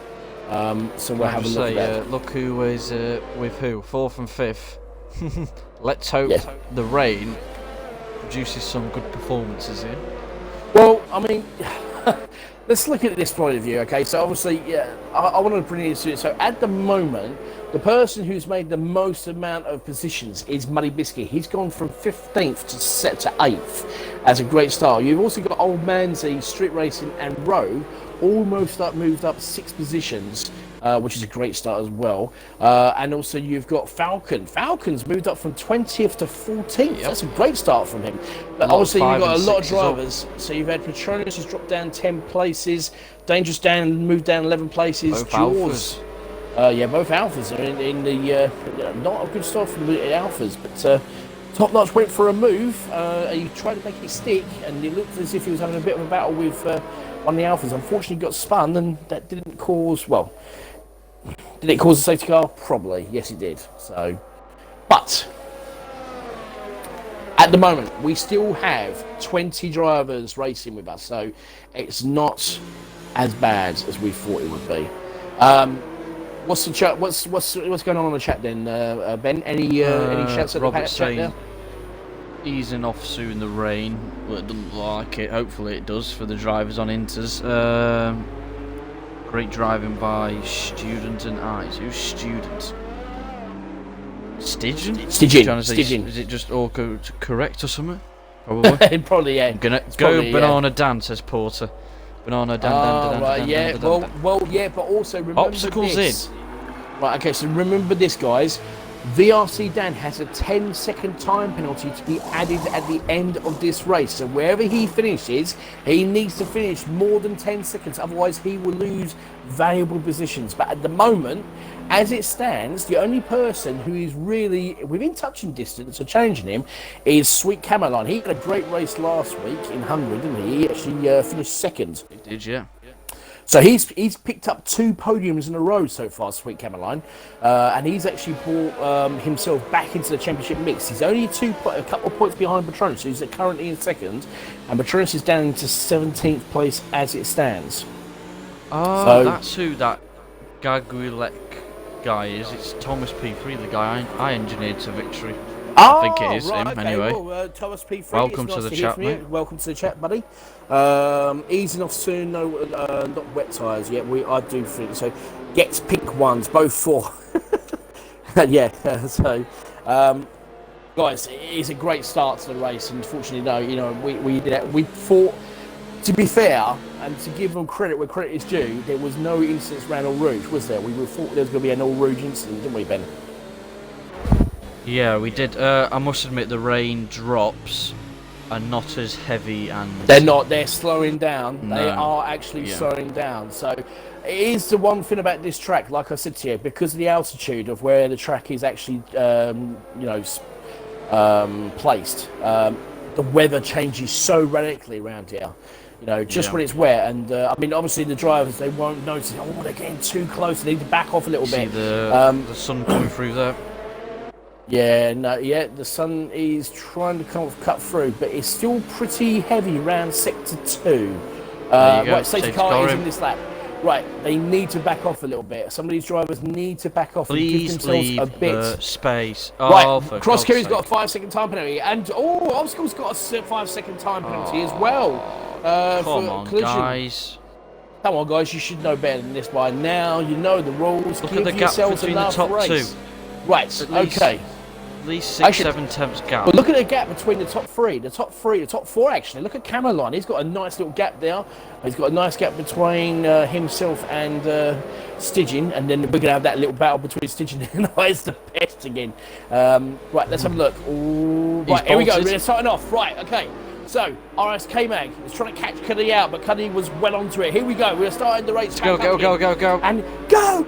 S1: So we'll
S2: Can I
S1: have a
S2: just
S1: look at
S2: say,
S1: that.
S2: look who is with who, 4th and 5th. Let's hope
S1: Yeah.
S2: the rain produces some good performances here.
S1: Well, I mean, let's look at this point of view, okay? So obviously, yeah, I want to bring this to it. So at the moment, the person who's made the most amount of positions is Muddy Biscuit. He's gone from 15th to set to 8th as a great start. You've also got Old Manzi, Street Racing, and Rowe almost moved up 6 positions. Which is a great start as well. And also you've got Falcon. Falcon's moved up from 20th to 14th.
S2: Yep.
S1: That's a great start from him. But
S2: lot of
S1: obviously you've
S2: 5
S1: got a
S2: and
S1: lot of
S2: 6s up.
S1: drivers. So you've had Patronus has dropped down 10 places. Dangerous Dan moved down 11 places.
S2: Both
S1: Jaws. Yeah, both Alphas are in the not a good start from the Alphas, but Top Notch went for a move. He tried to make it stick, and it looked as if he was having a bit of a battle with one of the Alphas. Unfortunately, got spun, and that didn't cause Did it cause a safety car? Probably. Yes, it did. So, but at the moment, we still have 20 drivers racing with us, so it's not as bad as we thought it would be. What's the chat? What's going on the chat then, Ben? Any shouts at the
S2: Robert
S1: chat
S2: saying,
S1: now?
S2: easing off soon, the rain. Well, it doesn't look like it. Hopefully it does for the drivers on Inters. Great driving by Student and Eyes. Who's Student? Stygian?
S1: Stygian.
S2: Is it just all correct or something? Probably.
S1: Probably, yeah.
S2: I'm gonna
S1: It's
S2: go
S1: probably,
S2: banana Dan, says Porter. Banana Dan.
S1: Right, yeah. Well, yeah, but also remember
S2: Obstacles
S1: this. Right, okay, so remember this, guys. VRC Dan has a 10-second time penalty to be added at the end of this race. So wherever he finishes, he needs to finish more than 10 seconds. Otherwise, he will lose valuable positions. But at the moment, as it stands, the only person who is really within touching distance of challenging him is Sweet Caroline. He had a great race last week in Hungary, didn't he? He actually finished second.
S2: He did, yeah.
S1: So he's picked up 2 podiums in a row so far, Sweet Caroline, and he's actually brought himself back into the championship mix. He's only a couple of points behind Patronus, who's currently in second, and Patronus is down into 17th place as it stands.
S2: Oh, so that's who that Gaguilek guy is. It's Thomas P3, the guy I engineered to victory. I think it is him, anyway.
S1: Well, Thomas P3,
S2: welcome to the chat, mate.
S1: Welcome to the chat, buddy. Easing off soon, no, not wet tyres yet. I do think so. Gets pink ones, both 4. Yeah, so guys, it's a great start to the race. Unfortunately, no, you know, we thought, to be fair, and to give them credit where credit is due, there was no incidents around Eau Rouge, was there? We thought there was going to be an Eau Rouge incident, didn't we, Ben?
S2: Yeah, we did. I must admit, the rain drops are not as heavy, and
S1: they're not. They're slowing down.
S2: No.
S1: They are actually slowing down. So it is the one thing about this track, like I said to you, because of the altitude of where the track is actually, placed. The weather changes so radically around here. You know, just when it's wet, and I mean, obviously the drivers, they won't notice. Oh, they're getting too close. They need to back off a little bit.
S2: See the sun coming through there.
S1: Yeah, the sun is trying to kind of cut through, but it's still pretty heavy around sector 2. Right, safety car is in this lap. Right, they need to back off a little bit. Some of these drivers need to back off and give themselves a bit
S2: space.
S1: Right, Cross Kerry's got a 5-second time penalty, and Obstacle's got a 5-second time penalty as well.
S2: Come on, guys.
S1: Come on, guys, you should know better than this by now. You know the rules.
S2: Look at the gap between the top 2.
S1: Right, okay.
S2: At least 6-7 tenths gap.
S1: But look at the gap between the top 4 actually. Look at Caroline. He's got a nice little gap there. He's got a nice gap between himself and Stygian, and then we're gonna have that little battle between Stygian and Eyes the Best again. Right, let's have a look. Ooh, right, here we go. We're starting off. Right, okay. So RSK Mag is trying to catch Cuddy out, but Cuddy was well onto it. Here we go. We're starting the race.
S2: Go.
S1: And go.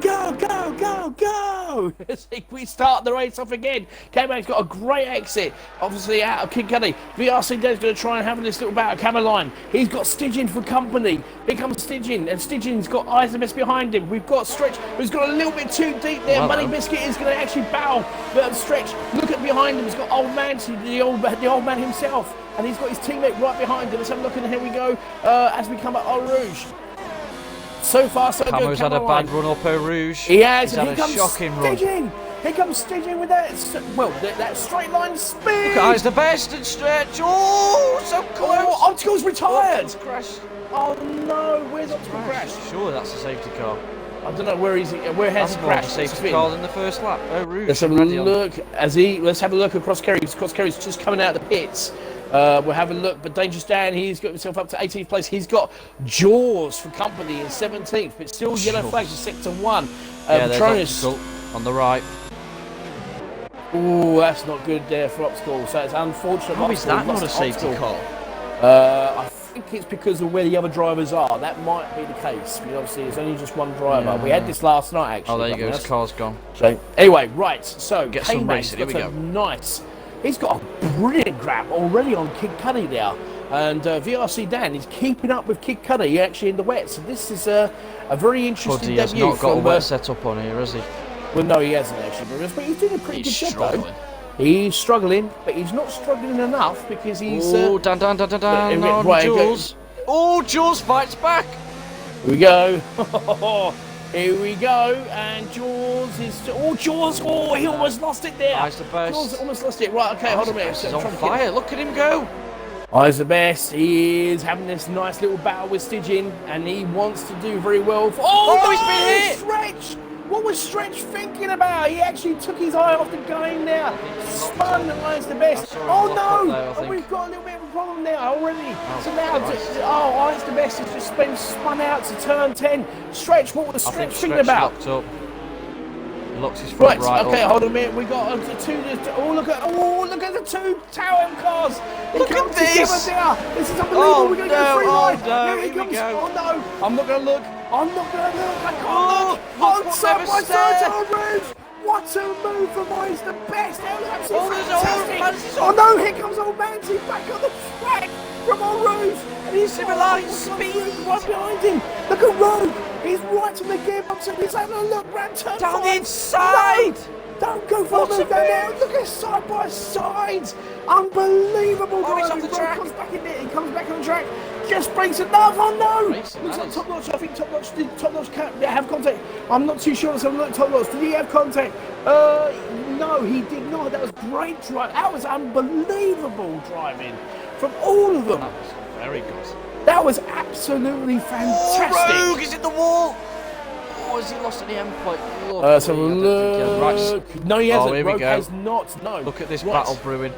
S1: We start the race off again. K-Mag's got a great exit, obviously out of Kid Cuddy. VRC Dan's going to try and have this little battle. Caroline, he's got Stygian for company. Here comes Stygian, and Stygian's got Eyes the Best behind him. We've got Stretch, who's got a little bit too deep there.
S2: Well,
S1: Money Biscuit is going to actually battle, but Stretch, look at behind him. He's got Old Man, the old man himself. And he's got his teammate right behind him. Let's have a look, and here we go as we come up Eau Rouge. So far, so good.
S2: Camo's had a bad run up Eau Rouge.
S1: He has.
S2: He's had a shocking run.
S1: Here comes Stygian with that, that straight line speed.
S2: Look at Eyes the Best and Stretch. Oh, so close.
S1: Oh, Obstacle's retired.
S2: Crash.
S1: Oh no, where's Obstacle crashed?
S2: Sure, that's a safety car.
S1: I don't know where has he crashed.
S2: Safety car in the first lap. Eau Rouge.
S1: Let's have a look let's have a look at Cross Kerry's. Cross Kerry's just coming out of the pits. We'll have a look, but Dangerous Dan, he's got himself up to 18th place. He's got Jaws for company in 17th, but still yellow flags in sector 1.
S2: There's Obstacle on the right.
S1: Oh, that's not good there for Obstacle, so it's unfortunate.
S2: How is that not a safety car?
S1: I think it's because of where the other drivers are. That might be the case. Obviously, it's only just one driver. Yeah. We had this last night, actually.
S2: Oh, there you go. His car's gone.
S1: So, anyway, right. So,
S2: get some racing. Here we go.
S1: Nice. He's got a brilliant grab already on Kid Cuddy there. And VRC Dan is keeping up with Kid Cuddy actually in the wet. So this is a very interesting debut.
S2: He has not got a wet setup on here, has he?
S1: Well, no, he hasn't actually. But he's doing a pretty good job, though. He's struggling, but he's not struggling enough because he's...
S2: Oh, Dan, Jules. Oh, Jules fights back.
S1: Here we go. Here we go, and Jaws is... Oh, Jaws! Oh, he almost lost it there.
S2: Eyes the best.
S1: Jaws almost lost it. Right, okay, hold on a minute.
S2: He's on fire. Look at him go.
S1: Eyes the best. He is having this nice little battle with Stygian, and he wants to do very well.
S2: Oh, he's been hit!
S1: Stretch! What was Stretch thinking about? He actually took his eye off the game now. Spun Eyes the best. Oh no! We've got a little bit of a problem now already. So now, Eyes the best has just been spun out to turn 10. Stretch, what was Stretch thinking about?
S2: Locked up. He locks his front right
S1: okay,
S2: up.
S1: hold on a minute. We got two. Oh, look at the two Tower M cars.
S2: Look at this.
S1: This is unbelievable. We're going to go free ride.
S2: No,
S1: Here he comes.
S2: go.
S1: Oh no! I'm not going to look. I can't look.
S2: Look,
S1: Side by side on Rouge. What a move from Eyes the best. Fantastic. Oh no! Here comes old Manzi back on the track from old Rouge. And he's
S2: Similar speed.
S1: Right behind him. Look at Rogue. He's right on the gearbox and he's having a look round turn
S2: Down the
S1: 5.
S2: inside.
S1: No, don't go for the move down there. Look at side by sides. Unbelievable.
S2: He's off the track.
S1: Comes back in there. He comes back on the track. Just breaks another. Oh no.
S2: Racing,
S1: Looks like
S2: that
S1: Top Notch. I think Top Notch have contact. I'm not too sure. Let's have a look. Top Notch. Did he have contact? No, he did not. That was great drive. That was unbelievable driving from all of them.
S2: That was very good.
S1: That was absolutely fantastic.
S2: Oh, Rogue is in the wall. Oh, has he lost any end plate?
S1: So look. No, he hasn't.
S2: Here we
S1: Rogue
S2: go.
S1: has not. No.
S2: Look at this
S1: Right.
S2: battle brewing.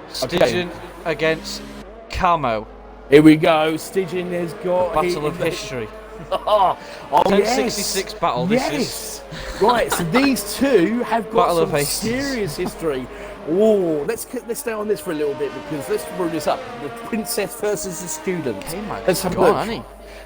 S2: Stygian against Camo.
S1: Here we go. Stygian has got
S2: Battle of history.
S1: Oh,
S2: 1066
S1: yes.
S2: battle.
S1: Yes.
S2: This is
S1: Right. So these two have got
S2: Battle of
S1: some
S2: Aces.
S1: serious history. Oh, let's stay on this for a little bit because let's brew this up. The princess versus the student. Let's have a look.
S2: Hasn't he?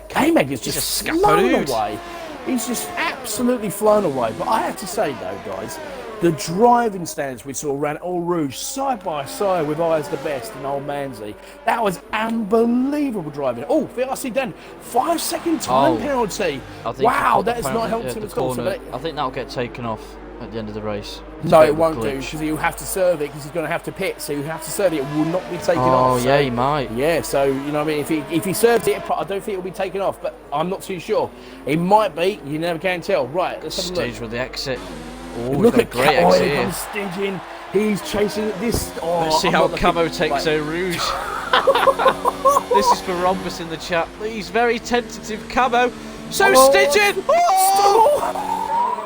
S1: K-Mag is just
S2: a
S1: flown
S2: scapperoo.
S1: away. He's just absolutely flown away. But I have to say though, guys, the driving stands we saw around Eau Rouge side by side with Eyes the Best and Old Manzi, that was unbelievable driving. Oh, VRC Dan, 5-second time penalty. Wow, that has not helped him at all. So
S2: I think that'll get taken off at the end of the race.
S1: no, it won't do because he'll have to serve it because he's going to have to pit. So he'll have to serve it. It will not be taken off.
S2: Oh, yeah, he might.
S1: Yeah, so, you know what I mean? If he serves it, I don't think it'll be taken off, but I'm not too sure. It might be. You never can tell. Right, let's have a look.
S2: Stage with the exit. Oh,
S1: Look at
S2: great exit
S1: here
S2: here.
S1: comes Stygian. He's chasing this. Oh,
S2: Let's see
S1: I'm
S2: how
S1: not
S2: Camo
S1: looking-
S2: takes
S1: right.
S2: Eau Rouge. This is for Rhombus in the chat. He's very tentative, Camo. So
S1: Oh,
S2: Stygian! Oh!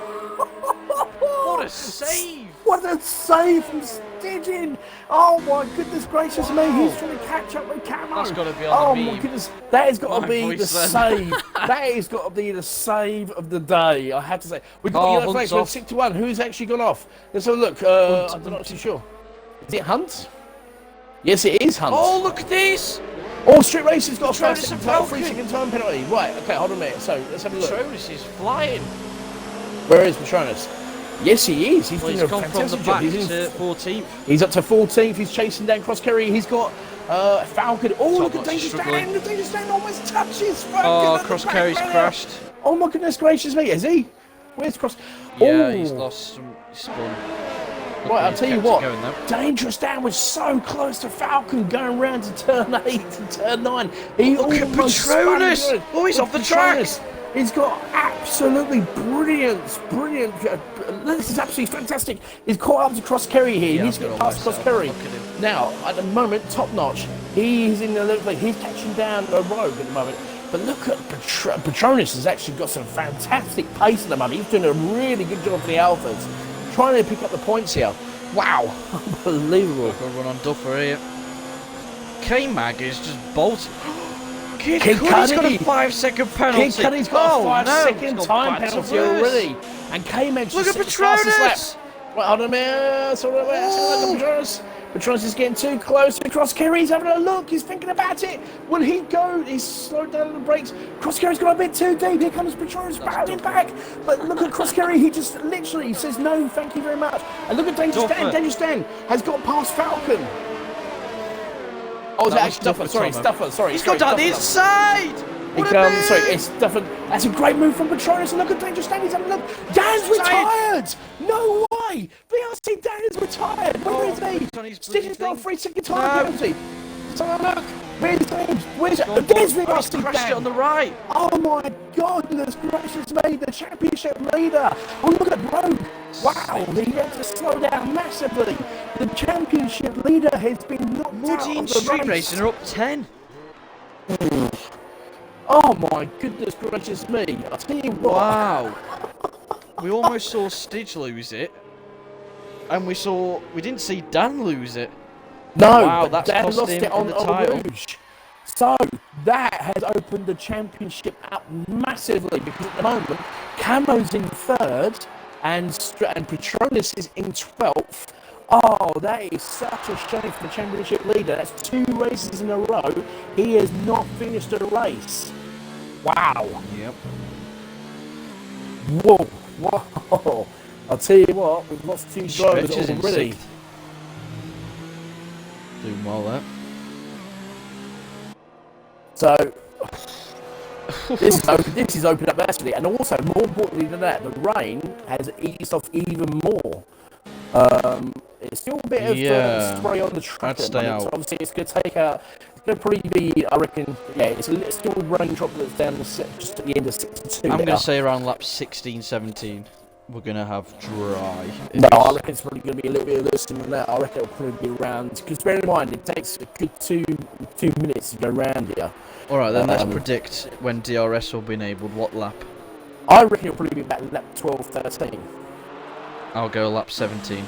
S1: What
S2: What a save!
S1: What a save from Stygian! Oh my goodness gracious me, he's trying to catch up with Camo.
S2: That's gotta be on the
S1: Oh my
S2: meme.
S1: goodness, that has got to
S2: My
S1: be the
S2: voice then.
S1: save. That has got to be the save of the day, I have to say. We've got yellow
S2: Hunt's
S1: flags, we're
S2: off.
S1: 61. Who's actually gone off? Let's have a look. I'm not too sure. Is it Hunt? Yes, it is Hunt.
S2: Oh, look at this!
S1: All Street Racers got a
S2: Patronus and Falcon.
S1: 3-second time penalty. Right, okay, hold on a minute. So let's have a look.
S2: Patronus is flying.
S1: Where is Patronus? Yes, he is. He's
S2: Well,
S1: doing
S2: he's
S1: a
S2: gone from the
S1: fantastic job.
S2: back
S1: He's,
S2: to 14th.
S1: he's up to 14th. He's chasing down Cross Kerry. He's got Falcon. Oh, look at
S2: Top Notch
S1: Dangerous
S2: struggling.
S1: Dan. The Dangerous Dan almost touches Falcon.
S2: Oh,
S1: at the
S2: Cross
S1: back
S2: Kerry's
S1: barrier.
S2: crashed.
S1: Oh my goodness gracious me, is he? Where's Cross?
S2: Yeah,
S1: oh.
S2: he's lost some spun.
S1: Right, I'll
S2: He's
S1: tell you
S2: kept it
S1: what.
S2: going, though.
S1: Dangerous Dan was so close to Falcon going round to turn 8 and turn 9. He
S2: Look at
S1: almost
S2: Patronus.
S1: spun.
S2: Oh, he's off the track.
S1: He's got absolutely brilliant. This is absolutely fantastic. He's caught up to Cross Kerry here.
S2: Yeah,
S1: He's
S2: I've got
S1: got
S2: it
S1: past
S2: on
S1: Cross
S2: myself.
S1: Kerry.
S2: Look at him.
S1: Now, at the moment, Top Notch. He's in the 11th place. He's catching down a Rogue at the moment. But look at Patronus has actually got some fantastic pace at the moment. He's doing a really good job for the Alphas. Trying to pick up the points here. Wow, unbelievable.
S2: Got a run on Duffer here. K-Mag is just bolting. Kid
S1: Kid
S2: Cudi's got a
S1: Cudi.
S2: 5-second penalty.
S1: Kid Cudi's got a 5-second
S2: he's gone
S1: time
S2: back to
S1: penalty
S2: worse.
S1: already. And K-Mag's
S2: Look
S1: just
S2: at
S1: the fastest
S2: Patronus.
S1: lap. Right, hold on a minute. Patronus. Patronus is getting too close to Cross Kerry. He's having a look. He's thinking about it. Will he go? He's slowed down on the brakes. Cross Kerry's got a bit too deep. Here comes Patronus battling back. But look at Cross Kerry. He just literally says no, thank you very much. And look at Dangerous Dan. Dangerous Dan has got past Falcon. Oh, is it actually Stuffer? Sorry, Stuffer. Sorry.
S2: He's got down the inside. What a move.
S1: Sorry, it's Stuffer. That's a great move from Patronus. And look at Dangerous Dan. He's having a look. Dan's retired. No way. VRC Dan is retired. Where is he? Stygian's got a 3-second time penalty. So look, where's James? Where's
S2: Go on,
S1: there's
S2: Bob.
S1: the
S2: Oh, he's crashed it on the right.
S1: Oh my goodness gracious me, the championship leader. Oh, look at Rogue. Wow, he had to slow down massively. The championship leader has been knocked out
S2: Muddy
S1: of
S2: and
S1: the
S2: Street
S1: race.
S2: Racing are up 10.
S1: Oh my goodness gracious me. I'll tell you what.
S2: Wow. We almost saw Stidge lose it. And we didn't see Dan lose it.
S1: No,
S2: Wow,
S1: but
S2: that's
S1: Dan
S2: cost
S1: lost
S2: him
S1: it on
S2: in the title.
S1: Rouge. So that has opened the championship up massively because at the moment Camo's in third and Petronas is in 12th. Oh, that is such a shame for the championship leader. That's 2 races in a row. He has not finished a race. Wow.
S2: Yep.
S1: Whoa. Whoa. I'll tell you what, we've lost 2 drivers
S2: Stretches in
S1: already.
S2: 6th. Doing well there.
S1: So this is opened up massively, and also more importantly than that, the rain has eased off even more. It's still a bit of spray on the track.
S2: I'd
S1: at the
S2: stay
S1: moment,
S2: out.
S1: so obviously it's going to take out. It's going to probably be, I reckon. Yeah, it's still rain droplets down just at the end of 62.
S2: I'm going to say around lap 16, 17, we're going to have dry.
S1: No, I reckon it's probably going to be a little bit less than that. I reckon it'll probably be around. Because bear in mind, it takes a good two minutes to go round here.
S2: Alright, then let's predict when DRS will be enabled. What lap?
S1: I reckon it'll probably be about lap 12, 13.
S2: I'll go lap 17.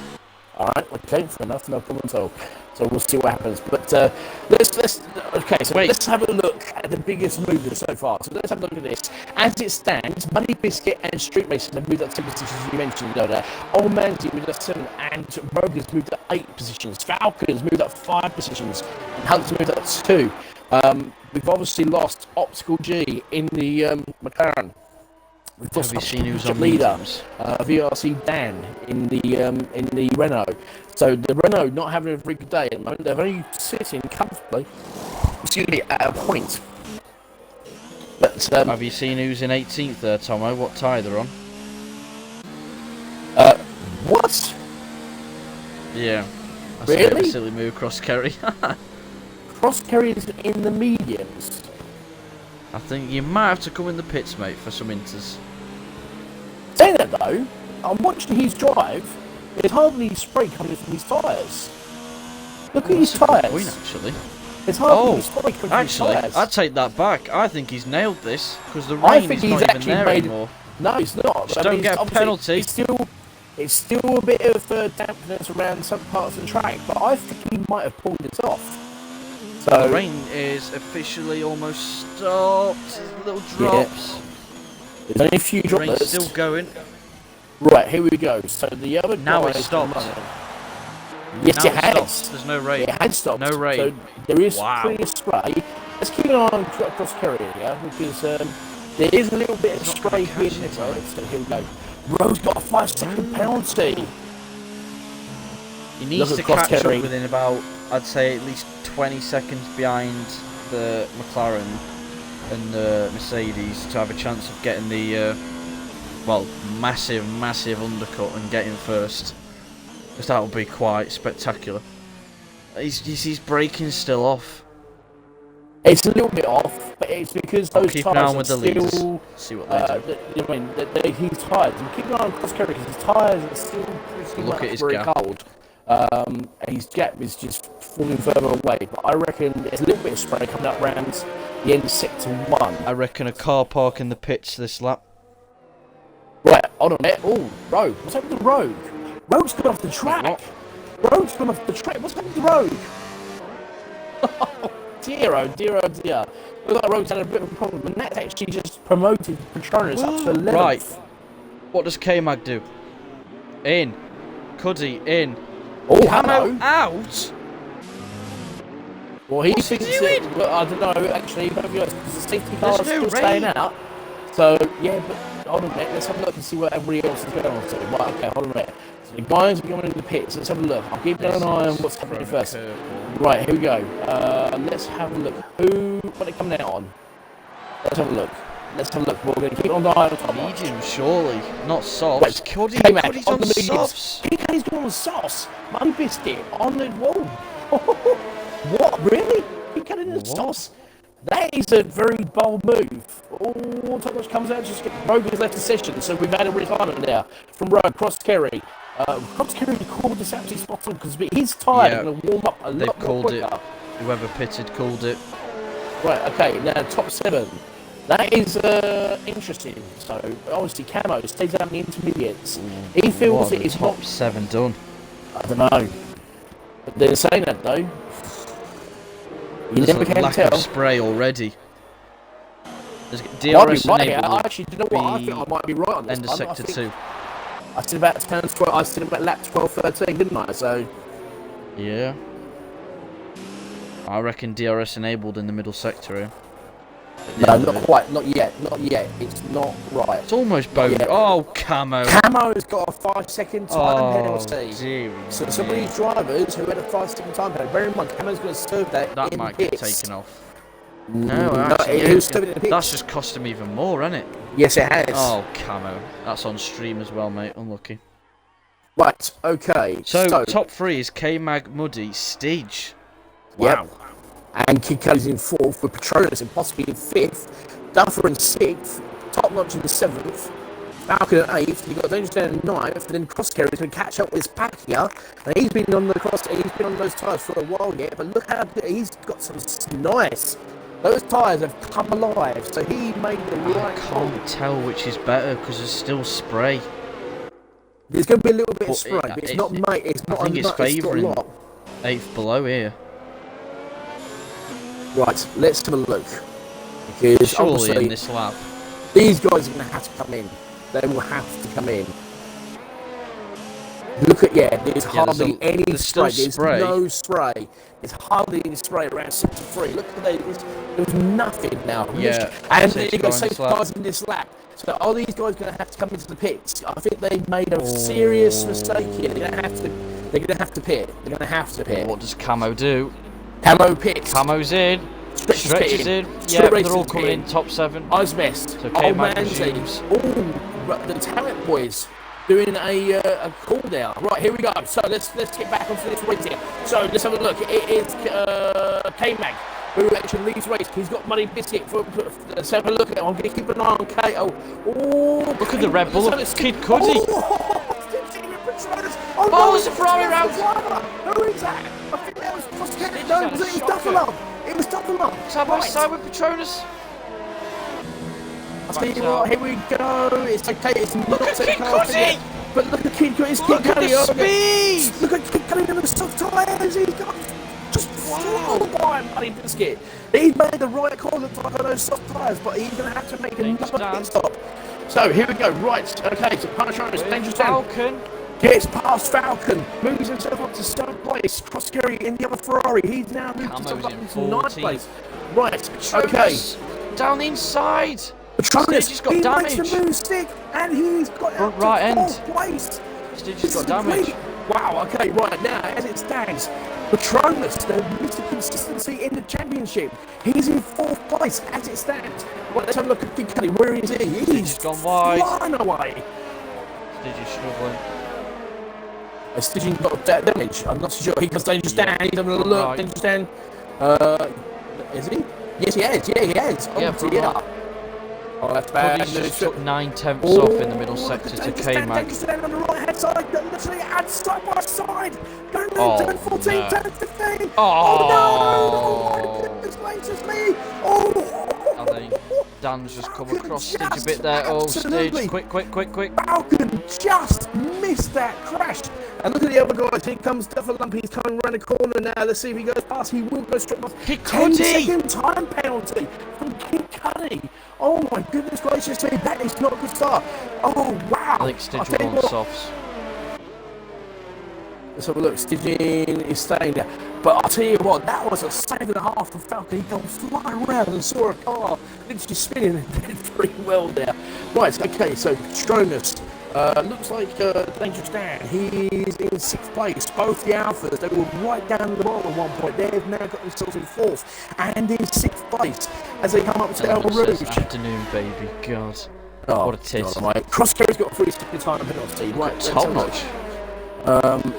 S1: Alright, okay, fair enough, no problem at all. So we'll see what happens. But let's have a look at the biggest movers so far. So let's have a look at this. As it stands, Money Biscuit and Street Racing have moved up 2 positions, as you mentioned earlier. Old Manzi moved up 7, and Rogue has moved up 8 positions. Falcons moved up 5 positions, and Hunter moved up 2. We've obviously lost Optical G in the McLaren. We've lost
S2: Have you seen who's on
S1: leader,
S2: mediums?
S1: VRC Dan in the Renault. So the Renault not having a very good day at the moment. They're only sitting comfortably, excuse me, at a point. But
S2: Have you seen who's in 18th there, Tomo? What tyre they're on?
S1: what?
S2: Yeah. That's a bit of a
S1: Really?
S2: silly move, Cross Kerry.
S1: Cross carriers in the mediums.
S2: I think you might have to come in the pits, mate, for some inters.
S1: Saying that though, I'm watching his drive. There's hardly spray coming from his tyres. Look at his tyres.
S2: Point, actually.
S1: There's hardly spray coming from his
S2: Actually,
S1: tyres.
S2: I'd take that back. I think he's nailed this because the
S1: I
S2: rain
S1: think
S2: is
S1: he's
S2: not even
S1: actually
S2: there
S1: made
S2: anymore.
S1: No, it's not.
S2: Just don't get a
S1: obviously,
S2: penalty.
S1: It's still a bit of dampness around some parts of the track, but I think he might have pulled it off. So
S2: The rain is officially almost stopped. Little drops.
S1: there's only a few
S2: The rain's
S1: droplets.
S2: still going.
S1: Right, here we go. So the other
S2: Now
S1: guys
S2: it stopped.
S1: Yes,
S2: Now
S1: it has.
S2: stopped. There's no rain.
S1: It has stopped.
S2: No rain.
S1: So there is
S2: Wow.
S1: plenty of spray. Let's keep an eye on Cross Carrier, yeah, because there is a little bit of
S2: It's not
S1: spray
S2: gonna
S1: here
S2: catch
S1: and
S2: it,
S1: there. So here we go. Rowe's got a 5-second penalty.
S2: He needs
S1: Look
S2: to
S1: at Cross
S2: catch
S1: Kerry.
S2: up within about, I'd say, at least 20 seconds behind the McLaren and the Mercedes to have a chance of getting the, massive undercut and getting first. Because that would be quite spectacular. His braking still off.
S1: It's a little bit off, but it's because
S2: I'll
S1: those
S2: keep an
S1: tyres
S2: eye on
S1: are
S2: with the leaders.
S1: still.
S2: See what they do.
S1: His tyres. I'm keeping an eye on Cross Carrier because his tyres are still pretty
S2: Look
S1: much
S2: at his
S1: very
S2: gap.
S1: cold. And his gap is just falling further away. But I reckon there's a little bit of spray coming up round the end of sector 1.
S2: I reckon a car park in the pits this lap.
S1: Right, hold on a minute. Oh, Rogue. What's happened to Rogue? Rogue's gone off the track.
S2: What?
S1: Rogue's gone off the track. What's happened to Rogue? Oh dear, oh dear, oh dear. Looks like Rogue's had a bit of a problem, and that's actually just promoted Petronas up to 11th.
S2: Right. What does K-Mag do? In. Cuddy, in.
S1: Oh,
S2: Camo
S1: hello.
S2: out?
S1: Well, he
S2: What's he
S1: thinks
S2: doing?
S1: it, well, I don't know, actually, because the safety car is
S2: There's no
S1: still staying
S2: rain.
S1: out. So, yeah, but hold on a minute, let's have a look and see what everybody else is going on to. Right, okay, hold on a minute. So the guys are going into the pits, let's have a look. I'll keep an eye on what's happening first. Right, here we go. Let's have a look. What are they coming out on? Let's have a look. We're going to keep on the eye on the top.
S2: Medium, surely. Not softs.
S1: Right,
S2: Cuddy's
S1: K-Mag
S2: on
S1: the mediums.
S2: softs.
S1: PK's going on sauce. Money Biscuit on the wall. What? Really? He cut in the
S2: What?
S1: stops? That is a very bold move. Oh, Top Notch comes out, just Rogue has left the session, so we've had a retirement now from Rogue, Cross Kerry. Cross Kerry called this absolutely spot on because his tyre
S2: Yeah,
S1: is going to warm up a
S2: They've
S1: lot more
S2: called it.
S1: quicker.
S2: Whoever pitted called it.
S1: Right, okay, now top 7. That is interesting. So, obviously, Camo stays out in the intermediates. He feels
S2: What
S1: it
S2: are the
S1: is
S2: top
S1: not...
S2: 7 done?
S1: I don't know. But they're saying that, though. You
S2: There's
S1: never
S2: a
S1: can
S2: lack
S1: tell.
S2: of spray already. There's
S1: I might
S2: DRS
S1: be right here.
S2: enabled.
S1: Actually, do you know what? I think I might be right on this.
S2: End of
S1: I
S2: sector
S1: think
S2: 2.
S1: I said about turn 12. I said about lap 12, 13, didn't I? So
S2: Yeah. I reckon DRS enabled in the middle sector here.
S1: no, not quite. Not yet. Not yet. It's not right.
S2: It's almost both.
S1: Yeah.
S2: Oh, Camo.
S1: Camo's got a 5-second time penalty.
S2: Dear
S1: So some of these drivers who had a 5-second time penalty, bear in mind, Camo's going to serve that
S2: that
S1: in
S2: might
S1: pits.
S2: get taken off.
S1: No,
S2: actually,
S1: it was serving in the pits.
S2: That's just cost him even more, isn't it?
S1: Yes, it has.
S2: Oh, Camo. That's on stream as well, mate. Unlucky.
S1: Right, okay.
S2: So top 3 is K-Mag, Muddy, Stige.
S1: Yep.
S2: Wow.
S1: And Kid Cudi's in 4th, with Patronus and possibly in 5th, Duffer in 6th, Top Notch in 7th, Falcon at 8th, you've got Dangerous Dan in 9th, and then Cross Carry is going to catch up with his pack here, and he's been on those tyres for a while yet, but look how good, he's got some nice. Those tyres have come alive, so he made the
S2: I
S1: right call.
S2: can't tell which is better because there's still spray.
S1: There's going to be a little bit of
S2: But
S1: spray, but it's not, mate, it's not
S2: I think
S1: a
S2: it's
S1: lot, it's not a
S2: favouring
S1: lot.
S2: 8th below here.
S1: Right, let's have a look. Because
S2: Surely
S1: obviously,
S2: in this lap.
S1: these guys are going to have to come in. They will have to come in. Look at, there's hardly any
S2: there's
S1: spray.
S2: still
S1: There's
S2: spray.
S1: no spray. There's hardly any spray around 63. Look at that. There was nothing now.
S2: Yeah,
S1: And
S2: so
S1: then
S2: it's
S1: you've got
S2: going this
S1: 6
S2: lap.
S1: cars in this lap. So are these guys going to have to come into the pits? I think they made a serious mistake here. They're going to have to. They're going to have to pit. They're going to have to pit.
S2: What does Camo do?
S1: Camo pits.
S2: Camo's in. Stretches in. Yeah, they're all coming in top 7.
S1: Eyes missed.
S2: So
S1: Oh,
S2: K-Mag
S1: Manzi.
S2: resumes.
S1: Oh, the talent boys doing a cool down. Right, here we go. So let's get back onto this race here. So let's have a look. It is K-Mag who actually leads race. He's got Muddy Biscuit. Let's have a look at it. I'm going to keep an eye on Kato. Oh,
S2: Look at the Red Bull of Kid Cudi.
S1: Oh,
S2: it's a Ferrari round.
S1: Who is that? I think that was Prosperity. No, it was Duffalo. It was Duffalo.
S2: Side by side with Patronus.
S1: I'll tell you what, here we go. It's okay, it's not
S2: Look at Kid Cudi.
S1: But look at Kid Cudi. It's Kid
S2: Look at
S1: Cudi.
S2: the speed.
S1: Look at Kid Cudi with the soft tyres. He's got just flown by Muddy Biscuit. He made the right call to on those soft tyres, but he's going to have to make another pit stop. So here we go. Right, okay, so Patronus, Dangerous Dan.
S2: Falcon.
S1: Gets past Falcon, moves himself up to 3rd place. Cross Kerry in the other Ferrari. He's now moved himself up into 9th place. Right, okay.
S2: Down the inside.
S1: Patronus,
S2: Stage has got
S1: he
S2: damage.
S1: makes the move stick, and he's got out
S2: Front right
S1: to
S2: end.
S1: 4th place.
S2: Stage
S1: This
S2: has
S1: is
S2: got damage.
S1: great. Wow, okay, right now, as it stands, Patronus, the Mr. Consistency in the championship, he's in 4th place as it stands. Right, let's have a look at Kid Cudi. Where is he? He's
S2: gone wide.
S1: flying away.
S2: Stage is struggling.
S1: Stitching got that damage. I'm not sure. He got Dangerous Dan. He's having a look.
S2: Right.
S1: Dangerous Dan. Is he? Yes, he has. Yeah, he has.
S2: Yeah,
S1: Oh, yeah. Oh, that's bad.
S2: Cuddy's just took 9/10
S1: Oh,
S2: off in the middle sector to K-Mag.
S1: Dangerous Dan on the right hand side. Literally and side by side. Going
S2: Oh,
S1: down turn 14,
S2: no.
S1: turn 15.
S2: Oh.
S1: Oh no! Goodness gracious me! Oh!
S2: I think Dan's just come
S1: Falcon
S2: across Stage a
S1: just
S2: bit there. Oh,
S1: absolutely-
S2: Stage. Quick.
S1: Falcon just missed that crash. And look at the other guys. Here comes Duffalo. He's coming around the corner now. Let's see if he goes past. He will go straight past.
S2: Kid
S1: 10-second
S2: Cudi.
S1: time penalty from Kid Cudi. Oh my goodness gracious me. That is not a good start. Oh wow.
S2: I think Stage
S1: I'll tell you
S2: will on
S1: what,
S2: softs.
S1: let's have a look. Stitching is staying there. But I'll tell you what, that was a 7.5 for Falcon. He goes flying around and saw a car literally spinning and did very well there. Right, okay, so Patronus. Looks like Dangerous Dan. He's in 6th place. Both the Alphas, they were right down the bottom at one point. They've now got themselves in 4th and in 6th place as they come up to El Rouge.
S2: Afternoon, baby. God.
S1: Oh,
S2: What a tit.
S1: God, mate. Cross Kerry's got a 3-second time penalty. Right, let's
S2: Top
S1: have a look.
S2: notch.